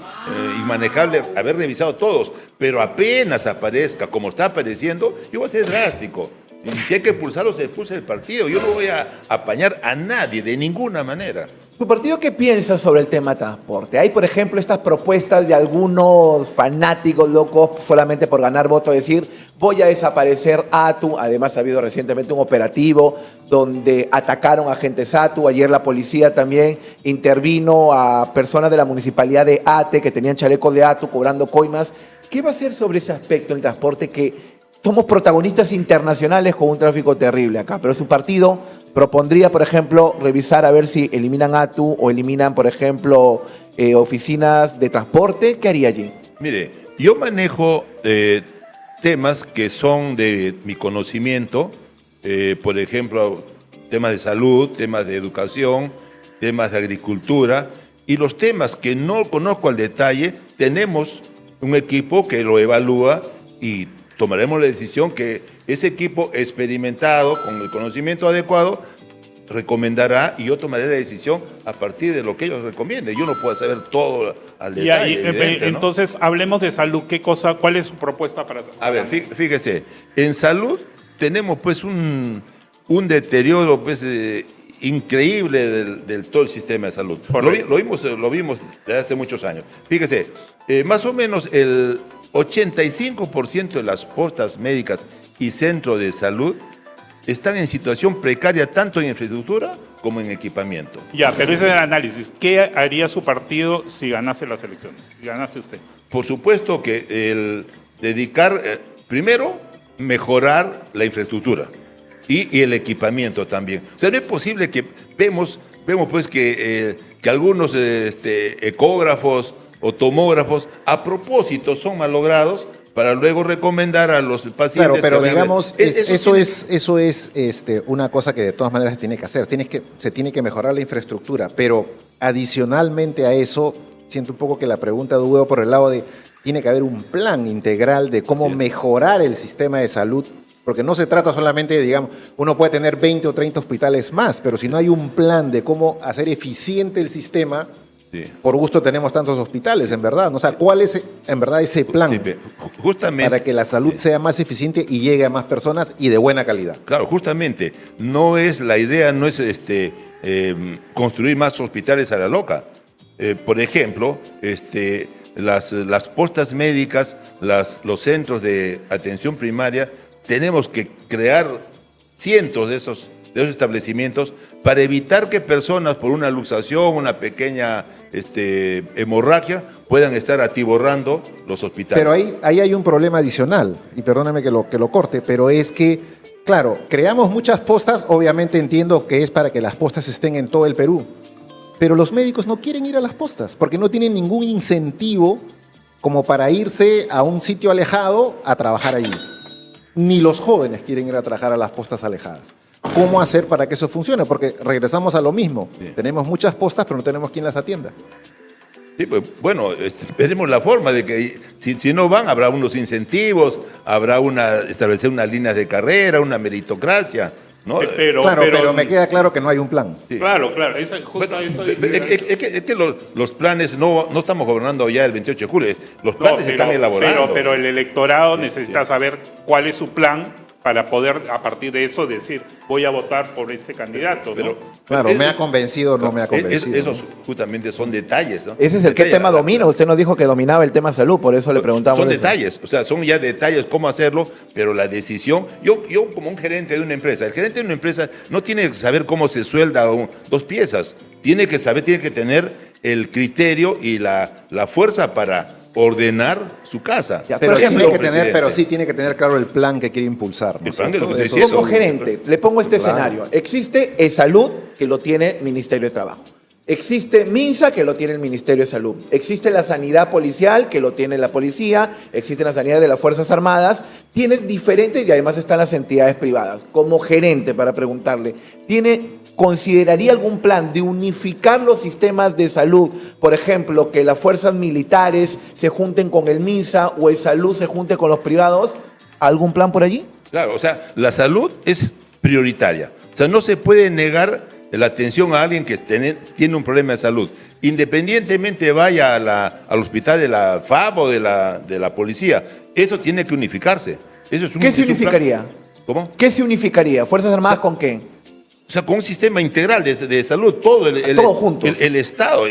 H: inmanejable haber revisado todos, pero apenas aparezca como está apareciendo, yo voy a ser drástico. Y si hay que expulsarlo, se expulsa del partido. Yo no voy a apañar a nadie de ninguna manera.
C: ¿Su partido qué piensa sobre el tema transporte? Hay, por ejemplo, estas propuestas de algunos fanáticos locos solamente por ganar votos, decir, voy a desaparecer ATU. Además, ha habido recientemente un operativo donde atacaron a agentes ATU. Ayer la policía también intervino a personas de la municipalidad de Ate que tenían chalecos de ATU cobrando coimas. ¿Qué va a hacer sobre ese aspecto en el transporte que somos protagonistas internacionales con un tráfico terrible acá? Pero su partido propondría, por ejemplo, revisar a ver si eliminan ATU o eliminan, por ejemplo, oficinas de transporte. ¿Qué haría allí?
H: Mire, yo manejo temas que son de mi conocimiento, por ejemplo, temas de salud, temas de educación, temas de agricultura, y los temas que no conozco al detalle, tenemos un equipo que lo evalúa y tomaremos la decisión que ese equipo experimentado, con el conocimiento adecuado, recomendará, y yo tomaré la decisión a partir de lo que ellos recomienden. Yo no puedo saber todo al detalle.
D: Entonces, ¿no? Hablemos de salud. ¿Cuál es su propuesta para salud?
H: A ver, fíjese, en salud tenemos pues un deterioro pues increíble del todo el sistema de salud. Lo vimos desde hace muchos años. Fíjese, más o menos el 85% de las postas médicas y centros de salud están en situación precaria tanto en infraestructura como en equipamiento.
D: Ya, pero ese es el análisis. ¿Qué haría su partido si ganase las elecciones? Si ganase usted.
H: Por supuesto que el dedicar, primero, mejorar la infraestructura y el equipamiento también. O sea, no es posible que vemos pues que algunos ecógrafos o tomógrafos a propósito son malogrados para luego recomendar a los pacientes.
B: Claro, pero digamos, eso es una cosa que de todas maneras se tiene que hacer. Se tiene que mejorar la infraestructura, pero adicionalmente a eso, siento un poco que la pregunta de Hugo por el lado de tiene que haber un plan integral de cómo mejorar el sistema de salud, porque no se trata solamente de, digamos, uno puede tener 20 o 30 hospitales más, pero si no hay un plan de cómo hacer eficiente el sistema. Sí. Por gusto tenemos tantos hospitales, en verdad. O sea, ¿cuál es en verdad ese plan
H: justamente,
B: para que la salud sea más eficiente y llegue a más personas y de buena calidad?
H: Claro, justamente. La idea no es construir más hospitales a la loca. Por ejemplo, las postas médicas, los centros de atención primaria, tenemos que crear cientos de esos establecimientos para evitar que personas por una luxación, una pequeña hemorragia, puedan estar atiborrando los hospitales.
B: Pero ahí hay un problema adicional, y perdóname que lo corte, pero es que, claro, creamos muchas postas, obviamente entiendo que es para que las postas estén en todo el Perú, pero los médicos no quieren ir a las postas, porque no tienen ningún incentivo como para irse a un sitio alejado a trabajar allí. Ni los jóvenes quieren ir a trabajar a las postas alejadas. ¿Cómo hacer para que eso funcione? Porque regresamos a lo mismo. Sí. Tenemos muchas postas, pero no tenemos quien las atienda.
H: Sí, pues bueno, veremos la forma de que si no van, habrá unos incentivos, habrá establecer unas líneas de carrera, una meritocracia, ¿no?
B: Pero me queda claro que no hay un plan.
D: Sí. Claro. Es
H: que los planes, no estamos gobernando ya el 28 de julio, los planes están elaborados.
D: Pero el electorado necesita saber cuál es su plan para poder, a partir de eso, decir, voy a votar por este candidato, ¿no?
B: Claro, ¿me ha convencido o no me ha convencido?
H: Esos justamente son detalles, ¿no?
C: Ese es el tema domina. Usted nos dijo que dominaba el tema salud, por eso le preguntamos.
H: Son detalles, o sea, son ya detalles cómo hacerlo, pero la decisión, yo como un gerente de una empresa, el gerente de una empresa no tiene que saber cómo se suelda dos piezas, tiene que tener el criterio y la fuerza para ordenar su casa.
B: Ya, pero sí tiene que tener claro el plan que quiere impulsar, ¿no?
C: Como gerente, le pongo este escenario. Existe salud, que lo tiene Ministerio de Trabajo. Existe MINSA, que lo tiene el Ministerio de Salud. Existe la sanidad policial, que lo tiene la policía. Existe la sanidad de las Fuerzas Armadas. Tienes diferentes y además están las entidades privadas. Como gerente, para preguntarle, ¿consideraría algún plan de unificar los sistemas de salud? Por ejemplo, que las fuerzas militares se junten con el MINSA o el salud se junte con los privados. ¿Algún plan por allí?
H: Claro, o sea, la salud es prioritaria. O sea, no se puede negar la atención a alguien que tiene un problema de salud. Independientemente vaya al hospital de la FAB o de la policía, eso tiene que unificarse. Eso es
C: ¿Qué se unificaría?
H: ¿Cómo?
C: ¿Qué se unificaría? ¿Fuerzas Armadas con qué?
H: O sea, con un sistema integral de salud, todo
C: juntos.
H: El Estado.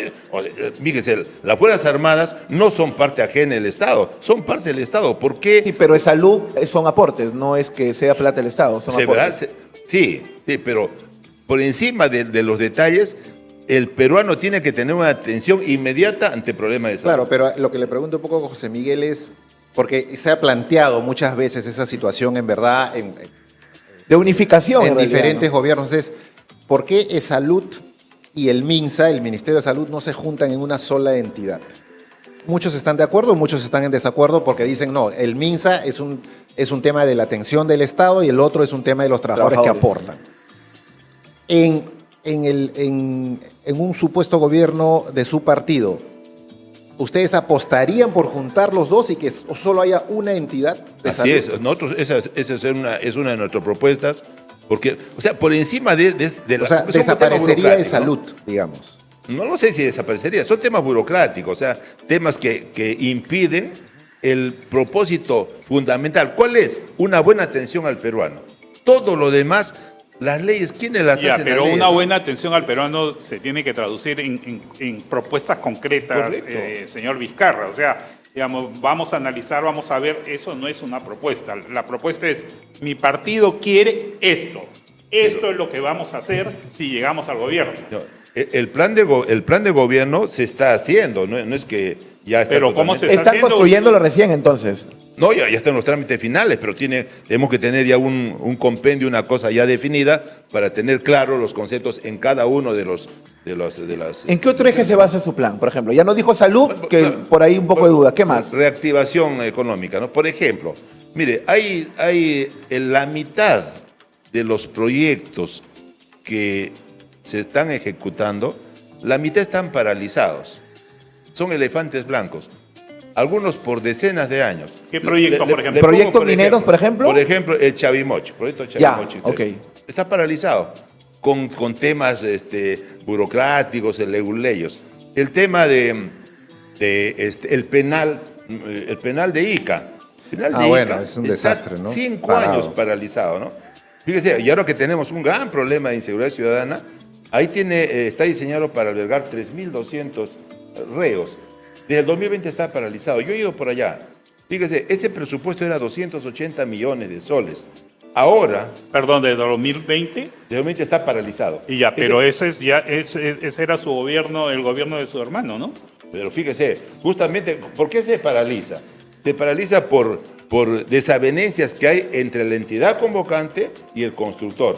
H: Fíjese, las Fuerzas Armadas no son parte ajena del Estado, son parte del Estado. ¿Por qué?
C: Sí, pero de salud son aportes, no es que sea plata del Estado, son aportes.
H: Sí, pero por encima de los detalles, el peruano tiene que tener una atención inmediata ante problemas de salud.
B: Claro, pero lo que le pregunto un poco a José Miguel es, porque se ha planteado muchas veces esa situación en verdad
C: de unificación
B: en diferentes gobiernos, es ¿por qué Salud y el MINSA, el Ministerio de Salud, no se juntan en una sola entidad? Muchos están de acuerdo, muchos están en desacuerdo porque dicen, no, el MINSA es un tema de la atención del Estado y el otro es un tema de los trabajadores que aportan. En un supuesto gobierno de su partido, ¿ustedes apostarían por juntar los dos y que solo haya una entidad de salud?
H: Así es, nosotros, esa es una de nuestras propuestas, porque, o sea, por encima de
B: o sea, desaparecería de salud, ¿no? Digamos.
H: No lo sé si desaparecería, son temas burocráticos, o sea, temas que impiden el propósito fundamental. ¿Cuál es? Una buena atención al peruano. Todo lo demás, las leyes, ¿quiénes las hacen?
D: Pero
H: una
D: buena atención al peruano se tiene que traducir en propuestas concretas, señor Vizcarra. O sea, digamos, vamos a analizar, vamos a ver, eso no es una propuesta. La propuesta es, mi partido quiere esto. Esto es lo que vamos a hacer si llegamos al gobierno.
H: No, el plan de gobierno se está haciendo, no es que ya está.
D: Pero ¿cómo se está
C: Están
D: haciendo?
C: construyéndolo recién entonces.
H: No, ya están los trámites finales, pero tenemos que tener ya un compendio, una cosa ya definida para tener claros los conceptos en cada uno de las...
C: ¿En qué otro eje se basa su plan? Por ejemplo, ya nos dijo salud, que por ahí un poco de duda. ¿Qué más?
H: Reactivación económica, ¿no? Por ejemplo, mire, hay en la mitad de los proyectos que se están ejecutando, la mitad están paralizados. Son elefantes blancos. Algunos por decenas de años.
D: ¿Qué proyectos, por ejemplo?
C: ¿Proyectos mineros, por ejemplo?
H: Por ejemplo, el Chavimochi, proyecto Chavimochi.
C: Ya, ok.
H: Está paralizado con temas burocráticos, leguleyos. El tema el penal de Ica.
B: Bueno, es un desastre, ¿no?
H: 5 años paralizado, ¿no? Fíjese, y ahora que tenemos un gran problema de inseguridad ciudadana, ahí está diseñado para albergar 3.200 reos. Desde el 2020 está paralizado. Yo he ido por allá. Fíjese, ese presupuesto era 280 millones de soles. Ahora...
D: Perdón, ¿de 2020?
H: De 2020 está paralizado.
D: Y ya, pero ese era su gobierno, el gobierno de su hermano, ¿no?
H: Pero fíjese, justamente, ¿por qué se paraliza? Se paraliza por desavenencias que hay entre la entidad convocante y el constructor.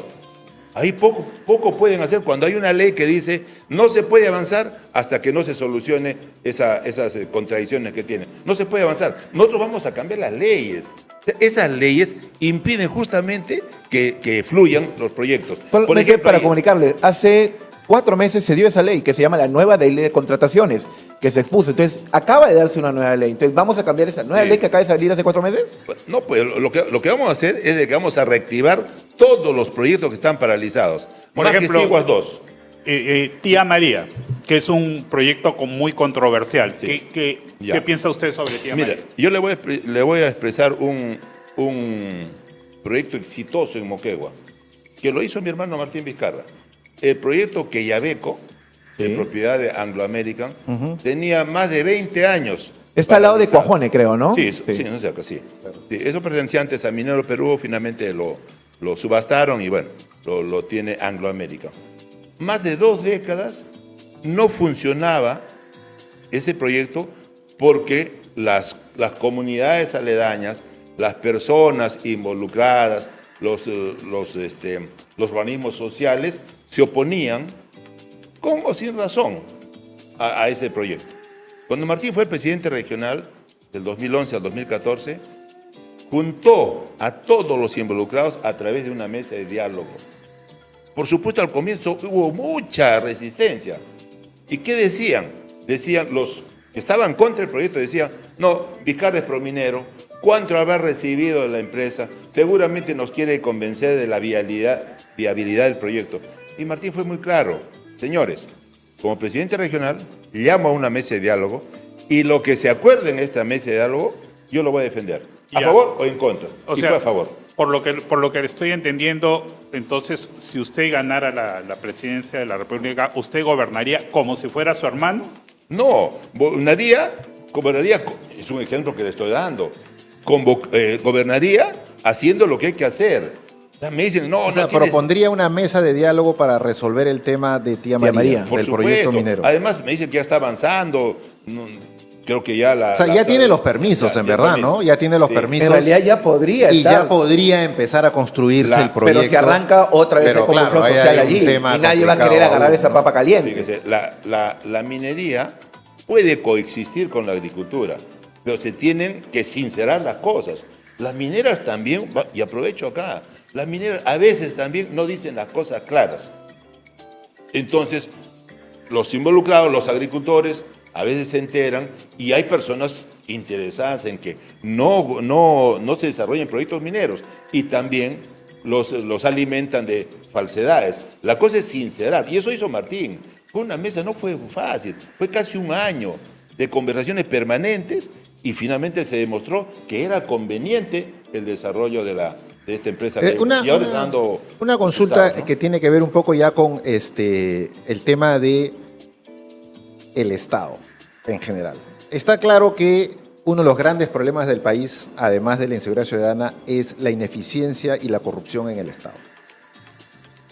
H: Ahí poco pueden hacer cuando hay una ley que dice no se puede avanzar hasta que no se solucione esas contradicciones que tienen. No se puede avanzar. Nosotros vamos a cambiar las leyes. Esas leyes impiden justamente que fluyan los proyectos.
C: Por ejemplo, para comunicarle, hace 4 meses se dio esa ley que se llama la nueva ley de contrataciones, que se expuso. Entonces, acaba de darse una nueva ley. Entonces, ¿vamos a cambiar esa nueva ley que acaba de salir hace 4 meses?
H: No, pues lo que vamos a hacer es de que vamos a reactivar todos los proyectos que están paralizados.
D: Por ejemplo, Tía María, que es un proyecto muy controversial. Sí. ¿Qué piensa usted sobre Tía María?
H: Mira, yo le voy a expresar un proyecto exitoso en Moquegua, que lo hizo mi hermano Martín Vizcarra. El proyecto Queyabeco, de propiedad de Anglo American, tenía más de 20 años.
C: Está al lado de Cuajone, creo, ¿no?
H: Sí, no sé, sí. Sí, eso pertenecía antes a Minero Perú, finalmente lo subastaron y bueno, lo tiene Anglo American. Más de 2 décadas no funcionaba ese proyecto porque las comunidades aledañas, las personas involucradas, los organismos sociales se oponían con o sin razón, a ese proyecto. Cuando Martín fue el presidente regional, del 2011 al 2014, juntó a todos los involucrados a través de una mesa de diálogo. Por supuesto, al comienzo hubo mucha resistencia. ¿Y qué decían? Decían los que estaban contra el proyecto, decían, no, Vizcarra es prominero, ¿cuánto habrá recibido la empresa? Seguramente nos quiere convencer de la viabilidad del proyecto. Y Martín fue muy claro, señores, como presidente regional, llamo a una mesa de diálogo y lo que se acuerde en esta mesa de diálogo, yo lo voy a defender. ¿A favor o en contra?
D: O sea, fue a favor. Por lo que estoy entendiendo, entonces, si usted ganara la presidencia de la República, ¿usted gobernaría como si fuera su hermano?
H: No, gobernaría, es un ejemplo que le estoy dando, gobernaría haciendo lo que hay que hacer. Me dicen, no,
B: o sea, propondría una mesa de diálogo para resolver el tema de Tía María del proyecto minero.
H: Además, me dicen que ya está avanzando. Creo que ya
B: o sea, ya tiene los permisos, en verdad, ¿no? Ya tiene los permisos.
C: En realidad ya podría
B: y ya podría empezar a construirse el proyecto.
C: Pero si arranca otra vez el convulsión social allí y nadie va a querer agarrar esa papa caliente.
H: Fíjese, la minería puede coexistir con la agricultura, pero se tienen que sincerar las cosas. Las mineras también, y aprovecho acá, las mineras a veces también no dicen las cosas claras. Entonces, los involucrados, los agricultores, a veces se enteran y hay personas interesadas en que no se desarrollen proyectos mineros y también los alimentan de falsedades. La cosa es sincerar, y eso hizo Martín. Fue una mesa, no fue fácil, fue casi un año de conversaciones permanentes y finalmente se demostró que era conveniente el desarrollo de esta empresa.
B: Una consulta, ¿no?, que tiene que ver un poco ya con el tema de el Estado en general. Está claro que uno de los grandes problemas del país, además de la inseguridad ciudadana, es la ineficiencia y la corrupción en el Estado.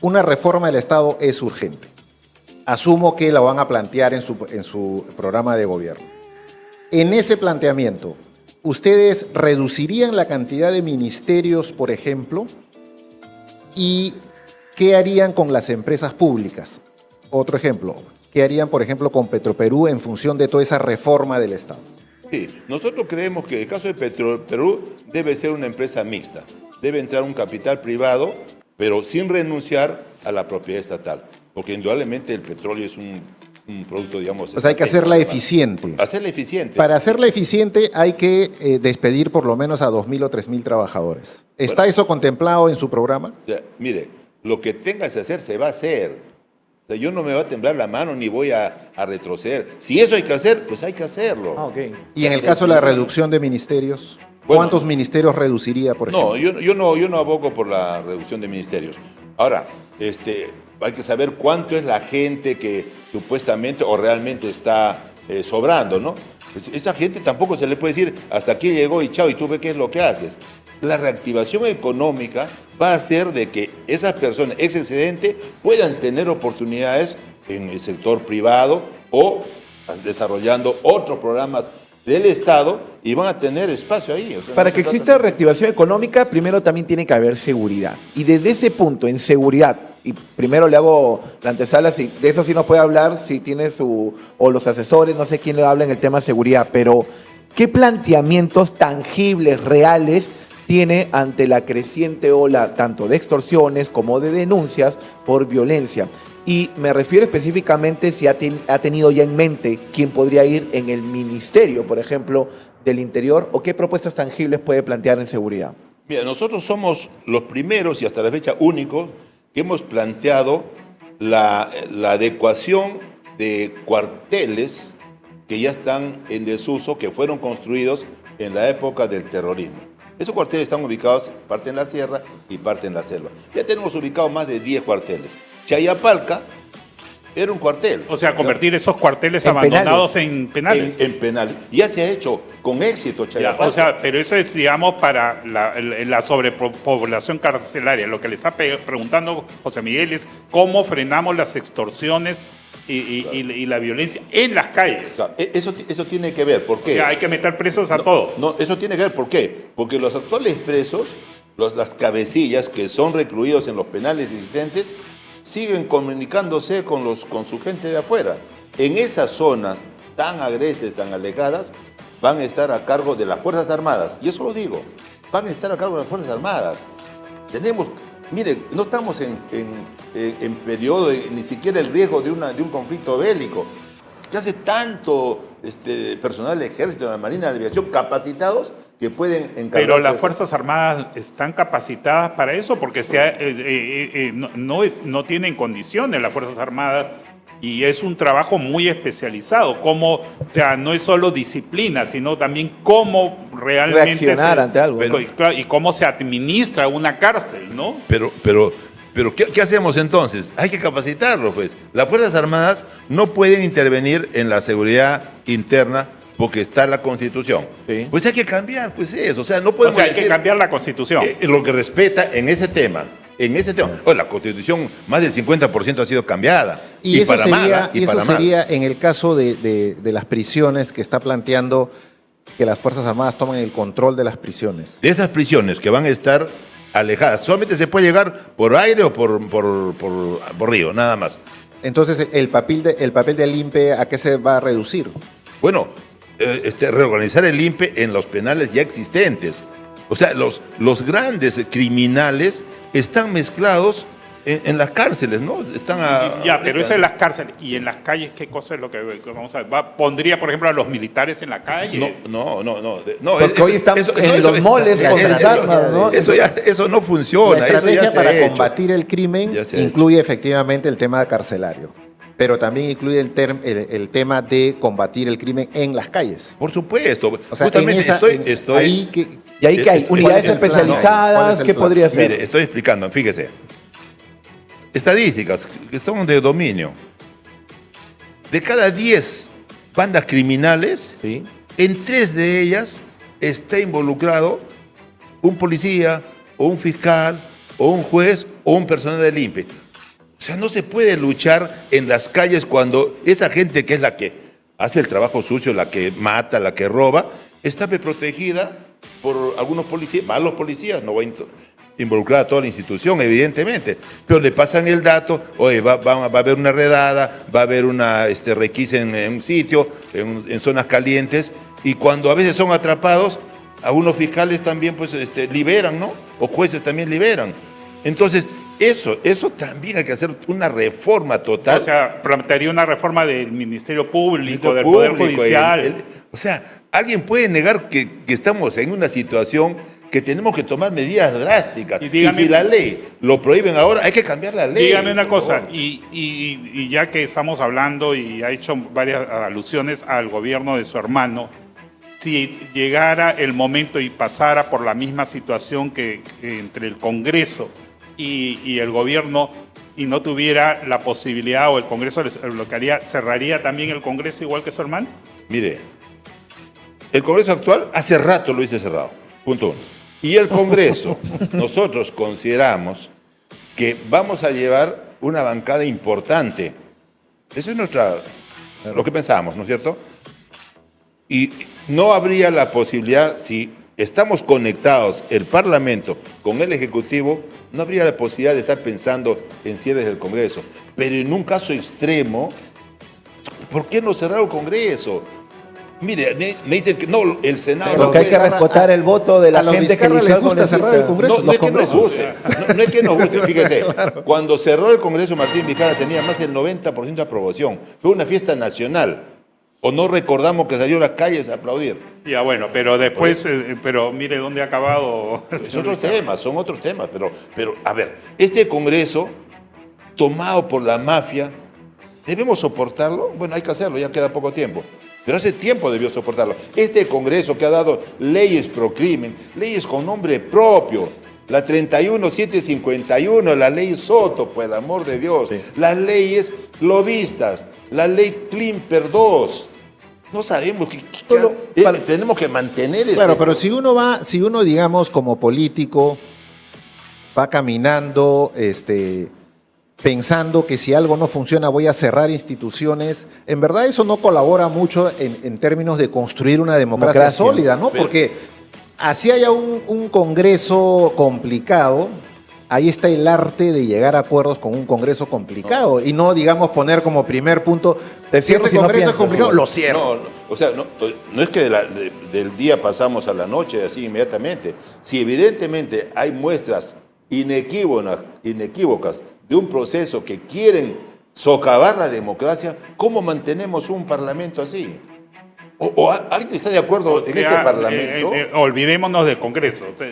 B: Una reforma del Estado es urgente. Asumo que la van a plantear en su programa de gobierno. En ese planteamiento, ¿ustedes reducirían la cantidad de ministerios, por ejemplo? ¿Y qué harían con las empresas públicas? Otro ejemplo, ¿qué harían, por ejemplo, con Petroperú en función de toda esa reforma del Estado?
H: Sí, nosotros creemos que el caso de Petroperú debe ser una empresa mixta. Debe entrar un capital privado, pero sin renunciar a la propiedad estatal. Porque indudablemente el petróleo es un producto, digamos...
B: O sea, hay que hacerla eficiente.
H: Hacerla eficiente.
B: Para hacerla eficiente hay que despedir por lo menos a 2.000 o 3.000 trabajadores. ¿Está eso contemplado en su programa?
H: O sea, mire, lo que tenga que hacer se va a hacer. O sea, yo no me va a temblar la mano ni voy a retroceder. Si eso hay que hacer, pues hay que hacerlo.
B: Okay. Y en el caso de la reducción de ministerios, ¿cuántos ministerios reduciría, por ejemplo?
H: No, yo no abogo por la reducción de ministerios. Ahora, hay que saber cuánto es la gente que supuestamente o realmente está sobrando, ¿no? Pues esa gente tampoco se le puede decir, hasta aquí llegó y chao, y tú ves qué es lo que haces. La reactivación económica va a hacer de que esas personas ex excedente puedan tener oportunidades en el sector privado o desarrollando otros programas del Estado y van a tener espacio ahí. O sea,
C: para que exista reactivación económica, primero también tiene que haber seguridad. Y desde ese punto, en seguridad, y primero le hago la antesala, de eso sí nos puede hablar, si tiene o los asesores, no sé quién le habla en el tema de seguridad, pero ¿qué planteamientos tangibles, reales, tiene ante la creciente ola tanto de extorsiones como de denuncias por violencia? Y me refiero específicamente si ha tenido ya en mente quién podría ir en el Ministerio, por ejemplo, del Interior, o qué propuestas tangibles puede plantear en seguridad.
H: Mira, nosotros somos los primeros y hasta la fecha únicos que hemos planteado la adecuación de cuarteles que ya están en desuso, que fueron construidos en la época del terrorismo. Esos cuarteles están ubicados parte en la sierra y parte en la selva. Ya tenemos ubicados más de 10 cuarteles. Chayapalca era un cuartel.
D: O sea, convertir esos cuarteles abandonados en penales.
H: En penales. Ya se ha hecho con éxito Chayapalca.
D: O sea, pero eso es, digamos, para la sobrepoblación carcelaria. Lo que le está preguntando José Miguel es cómo frenamos las extorsiones y la violencia en las calles.
H: Claro. Eso tiene que ver, ¿por qué?
D: O sea, hay que meter presos a todos.
H: No, eso tiene que ver, ¿por qué? Porque los actuales presos, las cabecillas que son recluidos en los penales existentes, siguen comunicándose con su gente de afuera. En esas zonas tan agrestes, tan alejadas, van a estar a cargo de las Fuerzas Armadas. Y eso lo digo, van a estar a cargo de las Fuerzas Armadas. Mire, no estamos en periodo de ni siquiera el riesgo de un conflicto bélico. Ya hace tanto personal del Ejército, de la Marina, de la Aviación, capacitados que pueden encargarse.
D: Pero las Fuerzas Armadas están capacitadas para eso porque no tienen condiciones las Fuerzas Armadas y es un trabajo muy especializado. O sea, no es solo disciplina, sino también cómo realmente
C: reaccionar ante algo.
D: Y cómo se administra una cárcel, ¿no?
H: Pero ¿qué hacemos entonces? Hay que capacitarlos, pues. Las Fuerzas Armadas no pueden intervenir en la seguridad interna porque está la Constitución. Sí. Pues hay que cambiar, pues eso. O sea, no podemos
D: hay que cambiar la Constitución.
H: Lo que respeta en ese tema. La Constitución, más del 50% ha sido cambiada.
B: Y eso sería en el caso de las prisiones que está planteando que las Fuerzas Armadas tomen el control de las prisiones.
H: De esas prisiones que van a estar alejadas, solamente se puede llegar por aire o por río, nada más.
B: Entonces, ¿el papel del INPE a qué se va a reducir?
H: Bueno, reorganizar el INPE en los penales ya existentes. O sea, los grandes criminales están mezclados en las cárceles, ¿no?
D: Pero eso en las cárceles. ¿Y en las calles qué cosa es lo que vamos a ver? ¿Pondría, por ejemplo, a los militares en la calle?
H: No.
C: Porque hoy están en los moles con las armas, ¿no?
H: Eso no funciona.
B: La estrategia para combatir el crimen incluye efectivamente el tema carcelario, pero también incluye el tema de combatir el crimen en las calles.
H: Por supuesto.
B: O sea,
H: estoy
C: ¿Y ahí que hay unidades especializadas? ¿Qué podría ser?
H: Mire, estoy explicando, fíjese. Estadísticas que son de dominio. De cada 10 bandas criminales, ¿sí?, en 3 de ellas está involucrado un policía, o un fiscal, o un juez, o un personal del INPE. O sea, no se puede luchar en las calles cuando esa gente que es la que hace el trabajo sucio, la que mata, la que roba, está protegida por algunos policías, malos policías, no va a involucrar a toda la institución, evidentemente, pero le pasan el dato, oye, va a haber una redada, va a haber una requisa en un sitio, en zonas calientes, y cuando a veces son atrapados, algunos fiscales también pues liberan, ¿no? O jueces también liberan. Entonces, eso también hay que hacer una reforma total.
D: O sea, plantearía una reforma del Ministerio Público, del Poder Judicial.
H: O sea, ¿alguien puede negar que estamos en una situación que tenemos que tomar medidas drásticas? Y si la ley lo prohíben ahora, hay que cambiar la ley.
D: Dígame una cosa, y ya que estamos hablando y ha hecho varias alusiones al gobierno de su hermano, si llegara el momento y pasara por la misma situación que entre el Congreso y el gobierno y no tuviera la posibilidad o el Congreso les bloquearía, ¿cerraría también el Congreso igual que su hermano?
H: Mire, el Congreso actual hace rato lo hice cerrado, punto 1. Y el Congreso, nosotros consideramos que vamos a llevar una bancada importante. Eso es lo que pensábamos, ¿no es cierto? Y no habría la posibilidad, si estamos conectados el Parlamento con el Ejecutivo, no habría la posibilidad de estar pensando en cierres del Congreso. Pero en un caso extremo, ¿por qué no cerrar el Congreso? Mire, me dicen que no, el Senado...
C: Lo que hay que respetar el voto de la gente que
B: les gusta cerrar el Congreso.
H: No es que nos guste, no es que nos guste, fíjese. Claro. Cuando cerró el Congreso, Martín Vizcarra tenía más del 90% de aprobación. Fue una fiesta nacional. ¿O no recordamos que salió a las calles a aplaudir?
D: Ya bueno, pero después, pero mire dónde ha acabado.
H: Son otros temas, pero a ver, este Congreso, tomado por la mafia, ¿debemos soportarlo? Bueno, hay que hacerlo, ya queda poco tiempo. Pero hace tiempo debió soportarlo. Este Congreso que ha dado leyes pro crimen, leyes con nombre propio, la 31751, la ley Soto, por el amor de Dios, sí, las leyes lobistas, la ley Klimper 2. No sabemos tenemos que mantener eso.
B: Claro, pero si uno, digamos, como político, va caminando, pensando que si algo no funciona voy a cerrar instituciones, en verdad eso no colabora mucho en términos de construir una democracia sólida, ¿no? Porque así haya un Congreso complicado, ahí está el arte de llegar a acuerdos con un Congreso complicado y no, digamos, poner como primer punto, si ese Congreso es complicado, lo cierro.
H: O sea, no es que del día pasamos a la noche así inmediatamente. Si evidentemente hay muestras inequívocas de un proceso que quieren socavar la democracia, ¿cómo mantenemos un parlamento así? ¿O alguien está de acuerdo en este parlamento?
D: Olvidémonos del Congreso. O sea,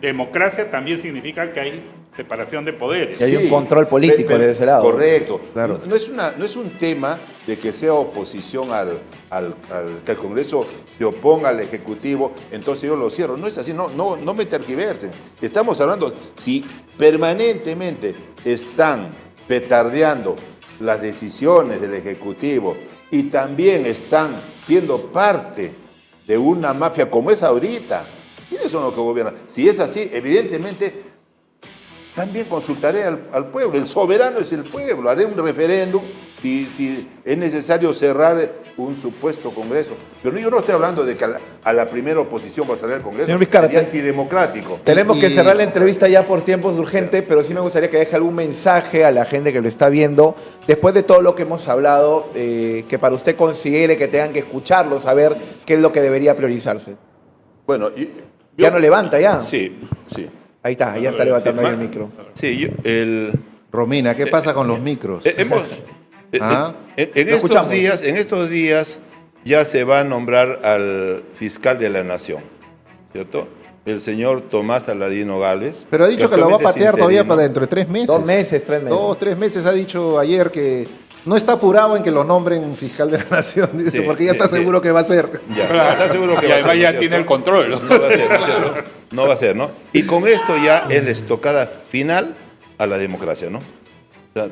D: democracia también significa que hay separación de poderes.
C: Y hay un control político de ese lado.
H: Correcto.
B: Claro.
H: No es un tema de que sea oposición que el Congreso se oponga al Ejecutivo, entonces yo lo cierro. No es así, no me tergiversen. Estamos hablando, si permanentemente están petardeando las decisiones del Ejecutivo y también están siendo parte de una mafia como es ahorita, ¿quiénes son los que gobiernan? Si es así, evidentemente también consultaré al pueblo. El soberano es el pueblo. Haré un referéndum si es necesario cerrar un supuesto Congreso. Pero yo no estoy hablando de que a la primera oposición va a salir el Congreso.
C: Señor Vizcarra,
H: sería antidemocrático.
C: Tenemos que cerrar la entrevista ya por tiempos urgentes, pero sí me gustaría que deje algún mensaje a la gente que lo está viendo, después de todo lo que hemos hablado, que para usted considere que tengan que escucharlo, saber qué es lo que debería priorizarse.
H: Bueno,
C: ¿Ya no levanta ya?
H: Sí.
C: Ahí está, ya está levantando ahí el micro.
H: Sí,
B: Romina, ¿qué pasa con los micros?
H: En estos días ya se va a nombrar al fiscal de la Nación, ¿cierto? El señor Tomás Aladino Gálvez.
B: Pero ha dicho que lo va a patear todavía para dentro de 3 meses.
C: 2 meses, 3 meses.
B: 3 meses ha dicho ayer que no está apurado en que lo nombren fiscal de la Nación, dice, porque ya está seguro que va a ser.
H: Ya está seguro que va a ser.
D: Y además ya tiene el control.
H: No va a ser, ¿no? Y con esto ya es la estocada final a la democracia, ¿no? O sea,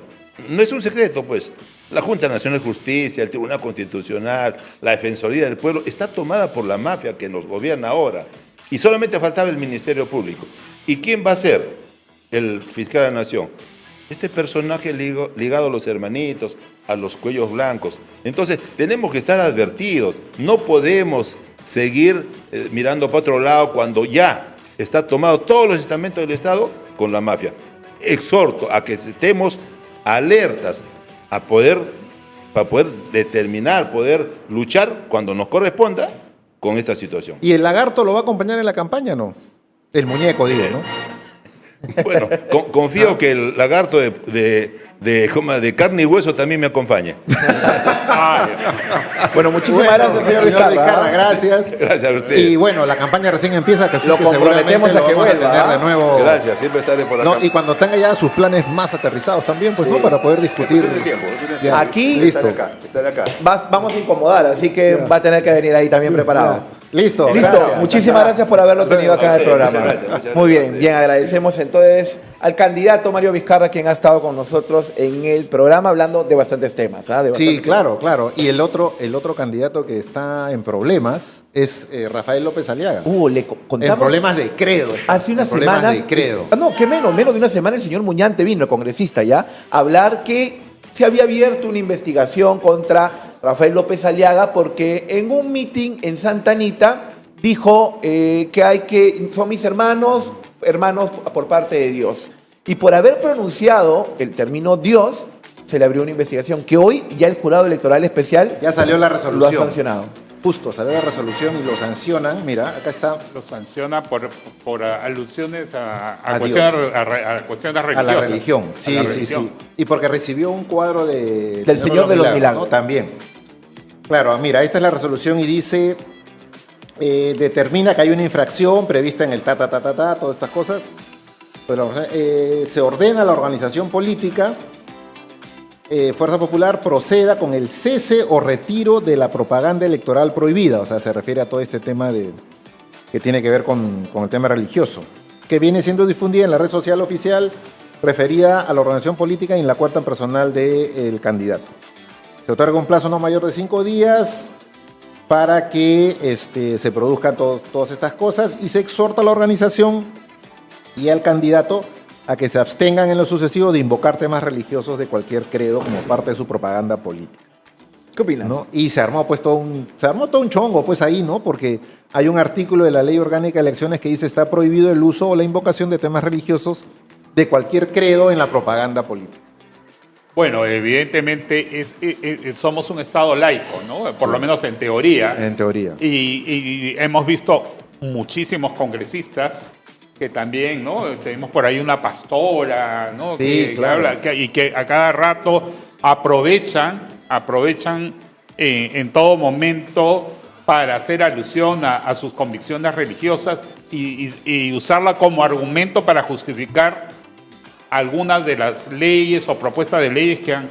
H: no es un secreto, pues. La Junta Nacional de Justicia, el Tribunal Constitucional, la Defensoría del Pueblo, está tomada por la mafia que nos gobierna ahora. Y solamente faltaba el Ministerio Público. ¿Y quién va a ser el fiscal de la Nación? Este personaje ligado a los hermanitos, a los cuellos blancos. Entonces, tenemos que estar advertidos. No podemos seguir mirando para otro lado cuando ya está tomado todos los estamentos del Estado con la mafia. Exhorto a que estemos alertas para poder determinar, poder luchar cuando nos corresponda con esta situación.
B: ¿Y el lagarto lo va a acompañar en la campaña, no? El muñeco, digo, ¿no?
H: Bueno, confío que el lagarto de carne y hueso también me acompañe.
C: Bueno, muchísimas gracias, señor Vizcarra.
B: Gracias.
H: Gracias a usted.
B: Y bueno, la campaña recién empieza, que
C: lo comprometemos a que vuelva.
B: Tener de nuevo.
H: Gracias, siempre estaré por acá.
B: No, y cuando tenga ya sus planes más aterrizados también, pues, ¿no? Para poder discutir.
H: Ya,
C: aquí,
B: listo.
H: Estaré acá.
C: Vamos a incomodar, así que va a tener que venir ahí también preparado.
B: Listo.
C: Gracias. Muchísimas gracias por haberlo tenido acá en el programa.
H: Gracias.
C: Muy bien, agradecemos entonces al candidato Mario Vizcarra, quien ha estado con nosotros en el programa hablando de bastantes temas.
B: Sí, claro. Y el otro candidato que está en problemas es Rafael López Aliaga.
C: Le contamos.
B: En problemas de credo.
C: Hace unas semanas. Menos de una semana el señor Muñante vino, el congresista ya, a hablar que se había abierto una investigación contra Rafael López Aliaga porque en un meeting en Santa Anita dijo son mis hermanos por parte de Dios. Y por haber pronunciado el término Dios, se le abrió una investigación que hoy ya el jurado electoral especial
B: ya salió la resolución.
C: Lo ha sancionado.
B: Justo, salió la resolución y lo sancionan. Mira, acá está.
D: Lo sanciona por alusiones a
B: cuestiones
D: religiosas.
B: A la religión, sí. Y porque recibió un cuadro del
C: Señor de los Milagros.
B: ¿no? También. Claro, mira, esta es la resolución y dice, determina que hay una infracción prevista en el todas estas cosas. Pero, se ordena a la organización política Fuerza Popular proceda con el cese o retiro de la propaganda electoral prohibida. O sea, se refiere a todo este tema que tiene que ver con el tema religioso, que viene siendo difundida en la red social oficial referida a la organización política y en la cuenta personal del candidato. Se otorga un plazo no mayor de 5 días para que se produzcan todas estas cosas y se exhorta a la organización y al candidato a que se abstengan en lo sucesivo de invocar temas religiosos de cualquier credo como parte de su propaganda política.
C: ¿Qué opinas?
B: ¿No? Y se armó todo un chongo pues ahí, ¿no? Porque hay un artículo de la Ley Orgánica de Elecciones que dice está prohibido el uso o la invocación de temas religiosos de cualquier credo en la propaganda política.
D: Bueno, evidentemente somos un Estado laico, ¿no? Por lo menos en teoría.
B: En teoría.
D: Y hemos visto muchísimos congresistas que también, ¿no? Tenemos por ahí una pastora, ¿no?
B: Sí, claro.
D: Y que a cada rato aprovechan en todo momento para hacer alusión a sus convicciones religiosas y usarla como argumento para justificar algunas de las leyes o propuestas de leyes que han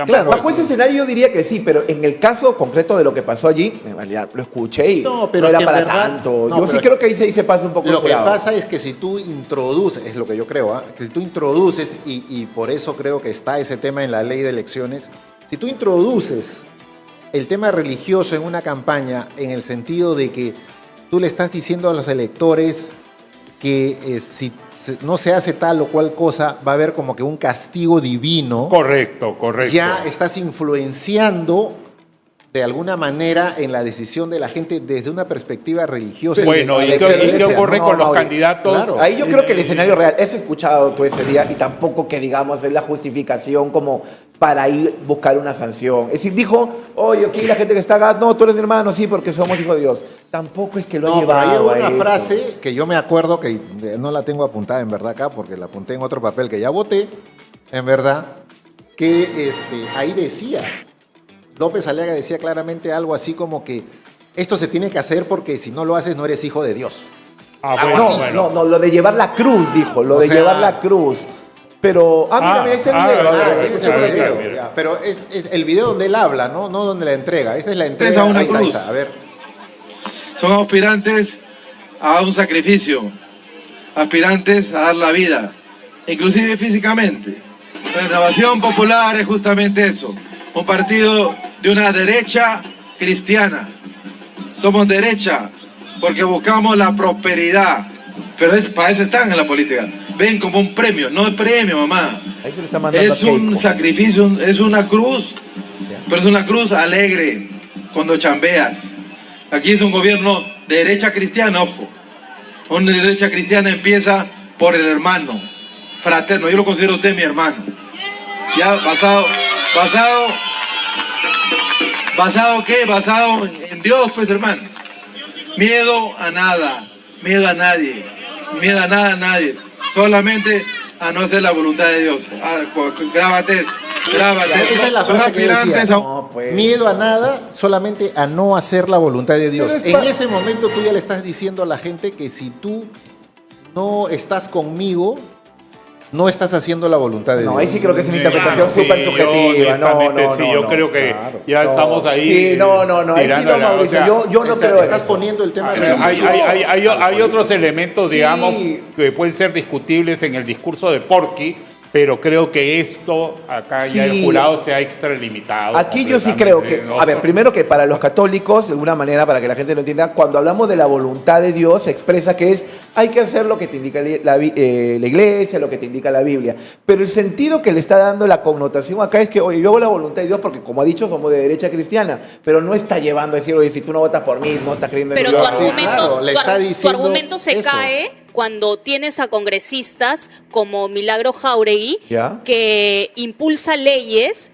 C: Claro, bajo ese escenario yo diría que sí, pero en el caso concreto de lo que pasó allí, en realidad lo escuché y no era para tanto. Yo sí creo que ahí se pasa un poco.
B: Lo que pasa es que si tú introduces, es lo que yo creo, que si tú introduces, y por eso creo que está ese tema en la ley de elecciones, si tú introduces el tema religioso en una campaña en el sentido de que tú le estás diciendo a los electores que si no se hace tal o cual cosa, va a haber como que un castigo divino.
D: Correcto.
B: Ya estás influenciando de alguna manera en la decisión de la gente desde una perspectiva religiosa.
D: Bueno, ¿y qué ocurre con los candidatos?
C: Claro. Ahí yo creo que el escenario real, es escuchado tú ese día y tampoco que digamos es la justificación como para ir a buscar una sanción. Es decir, dijo, oye, aquí la gente que está acá, no, tú eres mi hermano, sí, porque somos hijos de Dios. Tampoco es que lo ha llevado
B: hay una frase que yo me acuerdo, que no la tengo apuntada en verdad acá, porque la apunté en otro papel que ya voté, en verdad, que ahí decía, López Aliaga decía claramente algo así como que esto se tiene que hacer porque si no lo haces no eres hijo de Dios.
C: No, lo de llevar la cruz, dijo, llevar la cruz. Pero, mira, este video.
B: Pero es el video donde él habla, no donde la entrega. Esa es la entrega.
I: Esa es una cruz.
B: A ver.
I: Son aspirantes a un sacrificio, aspirantes a dar la vida, inclusive físicamente. La Renovación Popular es justamente eso, un partido de una derecha cristiana. Somos derecha porque buscamos la prosperidad, pero para eso están en la política. Ven como un premio, no es premio, mamá. Es un sacrificio, es una cruz, pero es una cruz alegre cuando chambeas. Aquí es un gobierno de derecha cristiana, ojo. Una derecha cristiana empieza por el hermano, fraterno. Yo lo considero a usted mi hermano. Ya, ¿basado qué? Basado en Dios, pues, hermano. Miedo a nada, miedo a nadie, miedo a nada a nadie. Solamente a no hacer la voluntad de Dios. Grábate eso.
B: Esa es la frase que decía. Miedo a nada, solamente a no hacer la voluntad de Dios. En ese momento tú ya le estás diciendo a la gente que si tú no estás conmigo, no estás haciendo la voluntad de Dios.
C: No, ahí sí creo que es una interpretación súper subjetiva.
D: Yo creo que ya estamos ahí.
C: Sí, no. Ahí sí no, Mauricio. Yo no creo.
B: Estás poniendo el tema.
D: Hay otros elementos, digamos, que pueden ser discutibles en el discurso de Porky, pero creo que esto, acá ya el jurado se ha extralimitado.
C: Aquí yo sí creo que, a ver, primero que para los católicos, de alguna manera, para que la gente lo entienda, cuando hablamos de la voluntad de Dios, se expresa que hay que hacer lo que te indica la iglesia, lo que te indica la Biblia. Pero el sentido que le está dando la connotación acá es que, oye, yo hago la voluntad de Dios porque, como ha dicho, somos de derecha cristiana, pero no está llevando a decir, oye, si tú no votas por mí, no estás creyendo en Dios.
E: Pero tu argumento se cae cuando tienes a congresistas como Milagro Jáuregui, que impulsa leyes,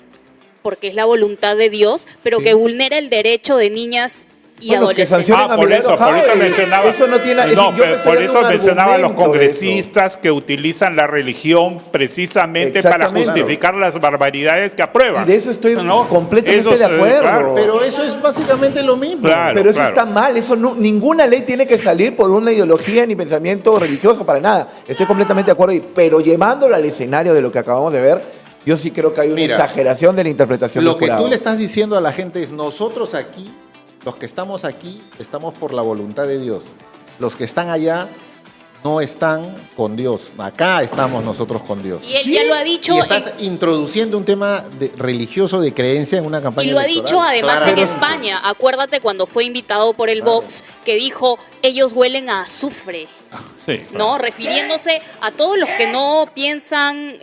E: porque es la voluntad de Dios, pero que vulnera el derecho de niñas y adolescentes.
D: Por eso mencionaba.
C: Eso no tiene.
D: Por eso mencionaba a los congresistas que utilizan la religión precisamente para justificar las barbaridades que aprueban.
C: Y de eso estoy completamente de acuerdo.
B: Claro. Pero eso es básicamente lo mismo.
C: Pero eso está mal. Eso ninguna ley tiene que salir por una ideología ni pensamiento religioso para nada. Estoy completamente de acuerdo. Pero llevándolo al escenario de lo que acabamos de ver, yo sí creo que hay una exageración de la interpretación.
B: Lo que tú le estás diciendo a la gente es: nosotros aquí, los que estamos aquí, estamos por la voluntad de Dios. Los que están allá no están con Dios. Acá estamos nosotros con Dios.
E: Y él ya lo ha dicho.
B: Y estás introduciendo un tema religioso de creencia en una campaña electoral.
E: Y lo ha dicho además en España. Acuérdate cuando fue invitado por el Vox, que dijo, ellos huelen a azufre.
D: Sí,
E: ¿no? Refiriéndose a todos los que no piensan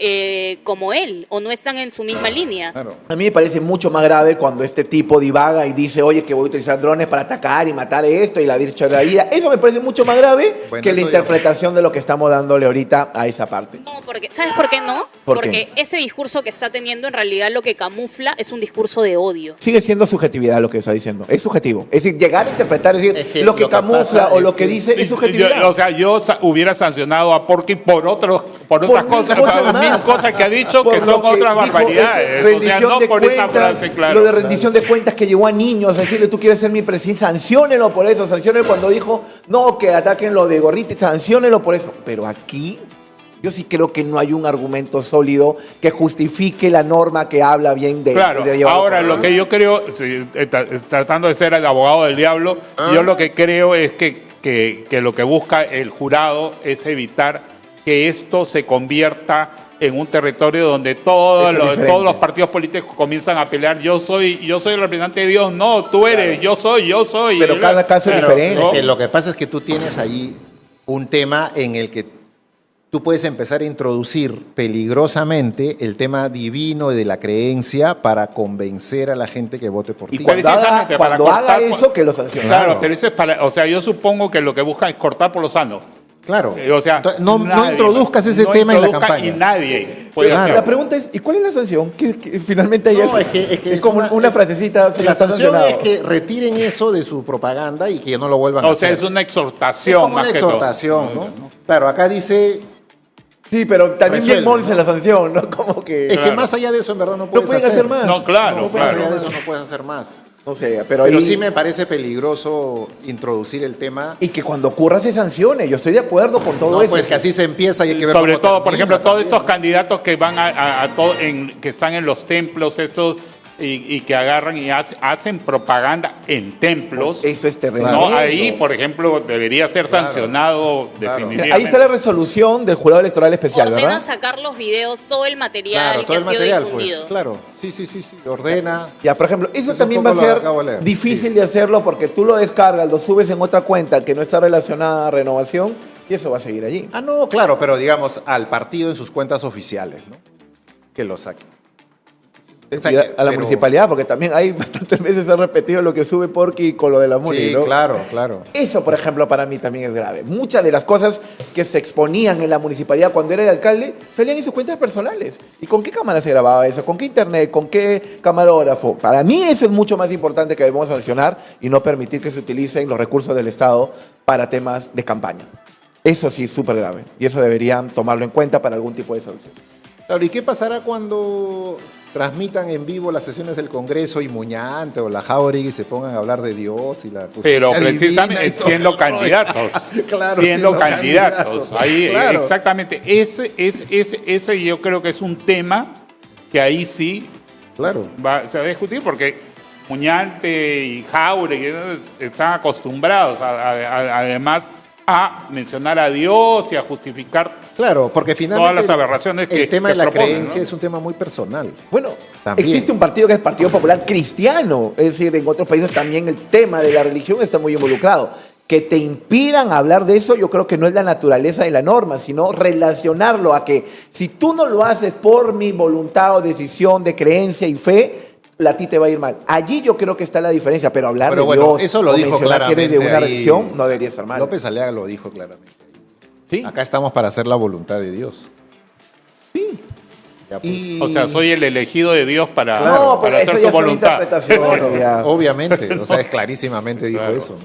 E: como él o no están en su misma línea.
B: Claro.
C: A mí me parece mucho más grave cuando este tipo divaga y dice, oye, que voy a utilizar drones para atacar y matar esto y la dicha de la vida. Eso me parece mucho más grave que la interpretación de lo que estamos dándole ahorita a esa parte.
E: No, porque, ¿sabes por qué no? Porque ese discurso que está teniendo en realidad lo que camufla es un discurso de odio.
C: Sigue siendo subjetividad lo que está diciendo. Es subjetivo. Es decir, llegar a interpretar, es decir, lo que camufla o lo que dice es subjetividad.
D: Yo hubiera sancionado a Porky por otras cosas, mil cosas que ha dicho que son otras barbaridades.
C: Rendición de cuentas,
D: frase, claro.
C: Lo de rendición de cuentas que llevó a niños a decirle, tú quieres ser mi presidente, sanciónelo por eso, sanciónelo cuando dijo, no, que ataquen lo de Gorriti, sanciónelo por eso. Pero aquí, yo sí creo que no hay un argumento sólido que justifique la norma que habla bien de...
D: Claro, ahora lo que yo creo, tratando de ser el abogado del diablo, yo lo que creo es que lo que busca el jurado es evitar que esto se convierta en un territorio donde todos los partidos políticos comienzan a pelear. Yo soy el representante de Dios. No, tú eres, yo soy.
C: Pero cada caso es diferente.
B: ¿no? Lo que pasa es que tú tienes ahí un tema en el que tú puedes empezar a introducir peligrosamente el tema divino de la creencia para convencer a la gente que vote por ti.
C: Y cuando haga eso, que lo sancione.
D: Claro, pero eso es para... O sea, yo supongo que lo que buscan es cortar por lo sano.
B: Claro.
D: O sea,
B: no introduzcas ese tema en la campaña.
D: Y nadie puede hacerlo.
C: La pregunta es, ¿y cuál es la sanción? Que finalmente hay
B: es
C: como una frasecita.
B: La sanción es que retiren eso de su propaganda y que no lo vuelvan a hacer.
D: O sea, es una exhortación.
B: Es como una exhortación, ¿no? Claro, acá dice...
C: Sí, pero también bien molse la sanción, ¿no? Como que...
B: Es que más allá de eso, en verdad, no puedes
C: hacer más.
D: No, claro,
B: Más allá de eso no puedes hacer más.
C: No sé, pero
B: sí me parece peligroso introducir el tema.
C: Y que cuando ocurra se sancione. Yo estoy de acuerdo con todo eso.
B: Pues que así se empieza y hay que ver
D: sobre todo,
B: termina,
D: por ejemplo, todos estos candidatos que van que están en los templos estos y que agarran y hacen propaganda en templos.
C: Pues eso es terrible.
D: No, ahí, por ejemplo, debería ser sancionado definitivamente.
C: Ahí está la resolución del jurado electoral especial,
E: ordena
C: ¿verdad?
E: sacar los videos, todo el material que ha sido difundido.
B: Pues, claro, sí, ordena.
C: Ya, por ejemplo, eso también va a ser difícil de hacerlo porque tú lo descargas, lo subes en otra cuenta que no está relacionada a Renovación y eso va a seguir allí.
B: Ah, no, claro, pero digamos al partido en sus cuentas oficiales, ¿no? Que lo saquen.
C: A la municipalidad, porque también hay bastantes veces se ha repetido lo que sube Porky con lo de la muni,
B: sí,
C: ¿no?
B: claro.
C: Eso, por ejemplo, para mí también es grave. Muchas de las cosas que se exponían en la municipalidad cuando era el alcalde salían en sus cuentas personales. ¿Y con qué cámara se grababa eso? ¿Con qué internet? ¿Con qué camarógrafo? Para mí eso es mucho más importante que debemos sancionar y no permitir que se utilicen los recursos del Estado para temas de campaña. Eso sí es súper grave y eso deberían tomarlo en cuenta para algún tipo de sanción.
B: Claro, ¿y qué pasará cuando transmitan en vivo las sesiones del Congreso y Muñante o la Jauregui se pongan a hablar de Dios y la justicia?
D: Pero precisamente siendo candidatos.
B: Claro,
D: siendo candidatos. Ahí,
B: claro.
D: Exactamente. Ese yo creo que es un tema que ahí sí se va a discutir porque Muñante y Jauregui están acostumbrados además a mencionar a Dios y a justificar
B: porque finalmente
D: todas las aberraciones que
B: el tema de la
D: proponen,
B: creencia, ¿no? Es un tema muy personal.
C: Bueno,
B: también
C: existe un partido que es Partido Popular Cristiano, es decir, en otros países también el tema de la religión está muy involucrado. Que te impidan hablar de eso, yo creo que no es la naturaleza de la norma, sino relacionarlo a que si tú no lo haces por mi voluntad o decisión de creencia y fe, a ti te va a ir mal. Allí yo creo que está la diferencia, pero hablar de Dios
B: eso lo dijo claramente
C: que eres de una religión no debería estar mal.
B: López Aliaga lo dijo claramente.
C: ¿Sí?
B: Acá estamos para hacer la voluntad de Dios.
C: Sí.
B: Ya, pues.
D: O sea, soy el elegido de Dios para hacer su voluntad.
B: Obviamente, o sea, es clarísimamente dijo eso.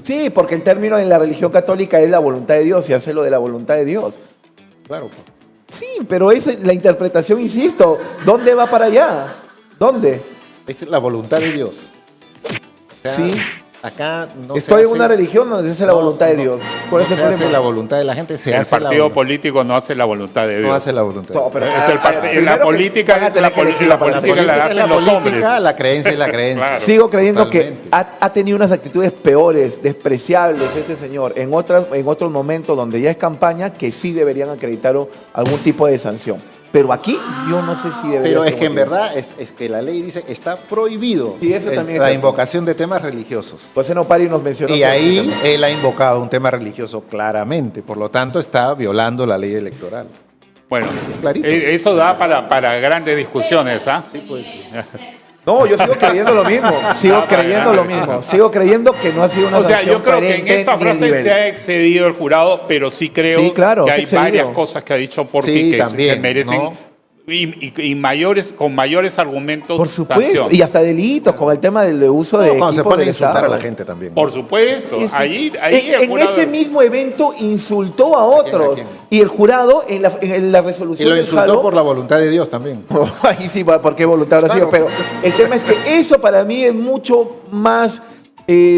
C: Sí, porque el término en la religión católica es la voluntad de Dios y hace lo de la voluntad de Dios.
B: Claro.
C: Sí, pero es la interpretación, insisto. ¿Dónde va para allá? ¿Dónde?
B: Es la voluntad de Dios. O sea,
C: sí.
B: Acá no
C: estoy en una religión donde se hace la voluntad de Dios.
B: Por eso se hace la voluntad de la gente.
D: El partido político no hace la voluntad de Dios.
B: No hace la voluntad.
D: No, pero la política la hacen los hombres.
B: La creencia es la creencia.
C: Claro. Sigo creyendo que ha tenido unas actitudes peores, despreciables este señor en otros momentos donde ya es campaña que sí deberían acreditar algún tipo de sanción. Pero aquí yo no sé si debería
B: Pero
C: ser
B: es que en
C: motivo.
B: verdad es que la ley dice está prohibido
C: Sí, eso también es
B: la
C: cierto.
B: invocación de temas religiosos.
C: José Nopari nos mencionó.
B: Y
C: sobre
B: ahí
C: ese tema.
B: él ha invocado un tema religioso claramente, por lo tanto está violando la ley electoral.
D: Bueno,
B: Clarito.
D: eso da para grandes discusiones, ¿ah?
B: Sí, pues.
C: No, yo sigo creyendo lo mismo. Sigo creyendo lo mismo. Sigo creyendo que no ha sido una
D: O sea,
C: sanción
D: yo creo que en
C: coherente
D: esta
C: ni el
D: frase
C: nivel.
D: se ha excedido el jurado, pero sí creo
C: Sí, claro,
D: que
C: se ha
D: hay
C: excedido.
D: varias cosas que ha dicho Porti
B: Sí,
D: que
B: también,
D: merecen
B: ¿no?
D: y con mayores argumentos.
C: Por supuesto.
D: sanción.
C: Y hasta delitos con el tema del uso de
B: Cuando se
C: equipos
B: pone a
C: del
B: insultar
C: Estado.
B: a la gente también.
D: Por supuesto.
C: Ese-
D: Ahí el
C: en
D: jurado-
C: ese mismo evento insultó a otros.
B: ¿A quién?
C: Y el jurado en la
B: Y
C: resolución
B: lo
C: del
B: insultó
C: Jalo-
B: por la voluntad de Dios también.
C: Ahí sí, ¿por qué voluntad habrá sido?
B: Claro.
C: Pero el tema es que eso para mí es mucho más,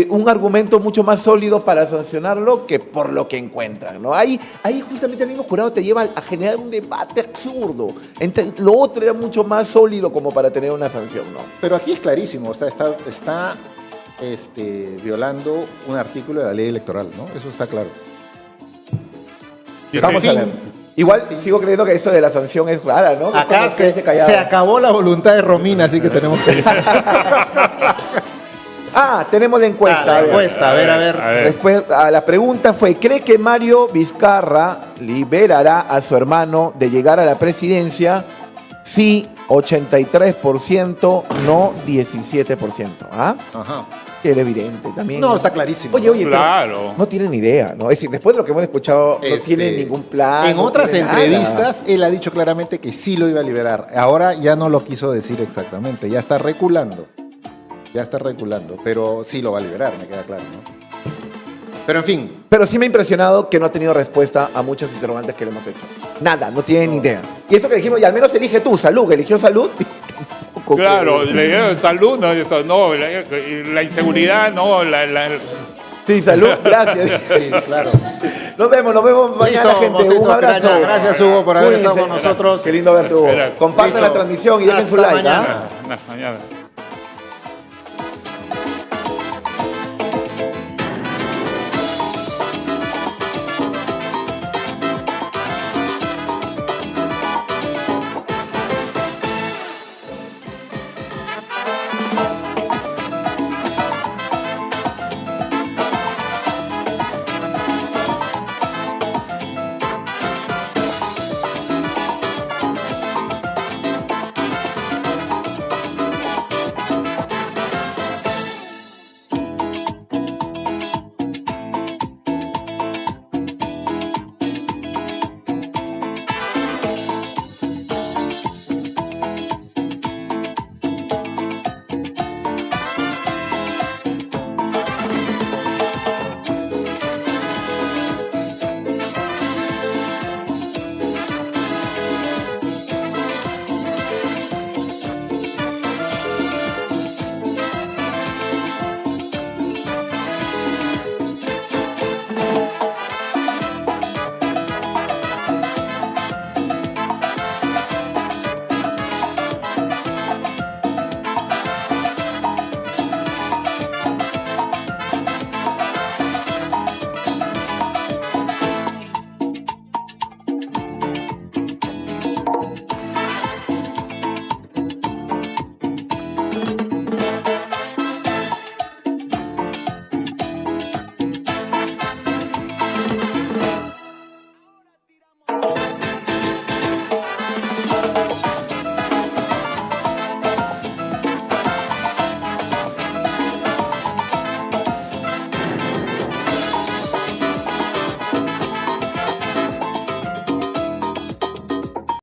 C: un argumento mucho más sólido para sancionarlo que por lo que encuentran, ¿no? Ahí justamente el mismo jurado te lleva a generar un debate absurdo. Lo otro era mucho más sólido como para tener una sanción, ¿no?
B: Pero aquí es clarísimo, está violando un artículo de la ley electoral, ¿no? Eso está claro.
D: Sí,
C: Vamos
D: sí.
C: a ver. Igual sigo creyendo que esto de la sanción es rara, ¿no?
B: Acá
C: Como que
B: se
C: callado.
B: acabó la voluntad de Romina, así que tenemos que ir.
C: Tenemos la encuesta.
B: La
C: a ver.
B: encuesta, a ver.
D: A ver.
C: Después, la pregunta fue, ¿cree que Mario Vizcarra liberará a su hermano de llegar a la presidencia? Sí, 83%, no 17%. ¿Ah?
B: Ajá.
C: Que era evidente también.
B: No, está clarísimo.
C: Oye, pero
D: Claro.
C: no tienen idea, ¿no? Es decir, después de lo que hemos escuchado, no tienen ningún plan.
B: En
C: no
B: otras
C: tienen nada.
B: entrevistas, él ha dicho claramente que sí lo iba a liberar. Ahora ya no lo quiso decir exactamente, ya está reculando. Pero sí lo va a liberar, me queda claro, ¿no? Pero en fin,
C: Pero sí me ha impresionado que no ha tenido respuesta a muchas interrogantes que le hemos hecho. Nada, no tienen ni idea. Y esto que dijimos, y al menos elige tú, salud, eligió salud. Tampoco
D: Claro,
C: creo.
D: le dieron salud, no, la inseguridad, no,
C: Sí, salud, gracias.
B: sí, claro.
C: Nos vemos mañana,
B: Listo,
C: gente.
B: Mostrito,
C: Un abrazo.
B: gracias, Hugo, por haber
C: Cuídense.
B: estado con nosotros.
C: Qué lindo verte, Hugo.
D: Gracias.
C: Compartan
B: Listo.
C: la transmisión y dejen su
B: Hasta
C: like. ¿ah?
B: mañana.
D: mañana.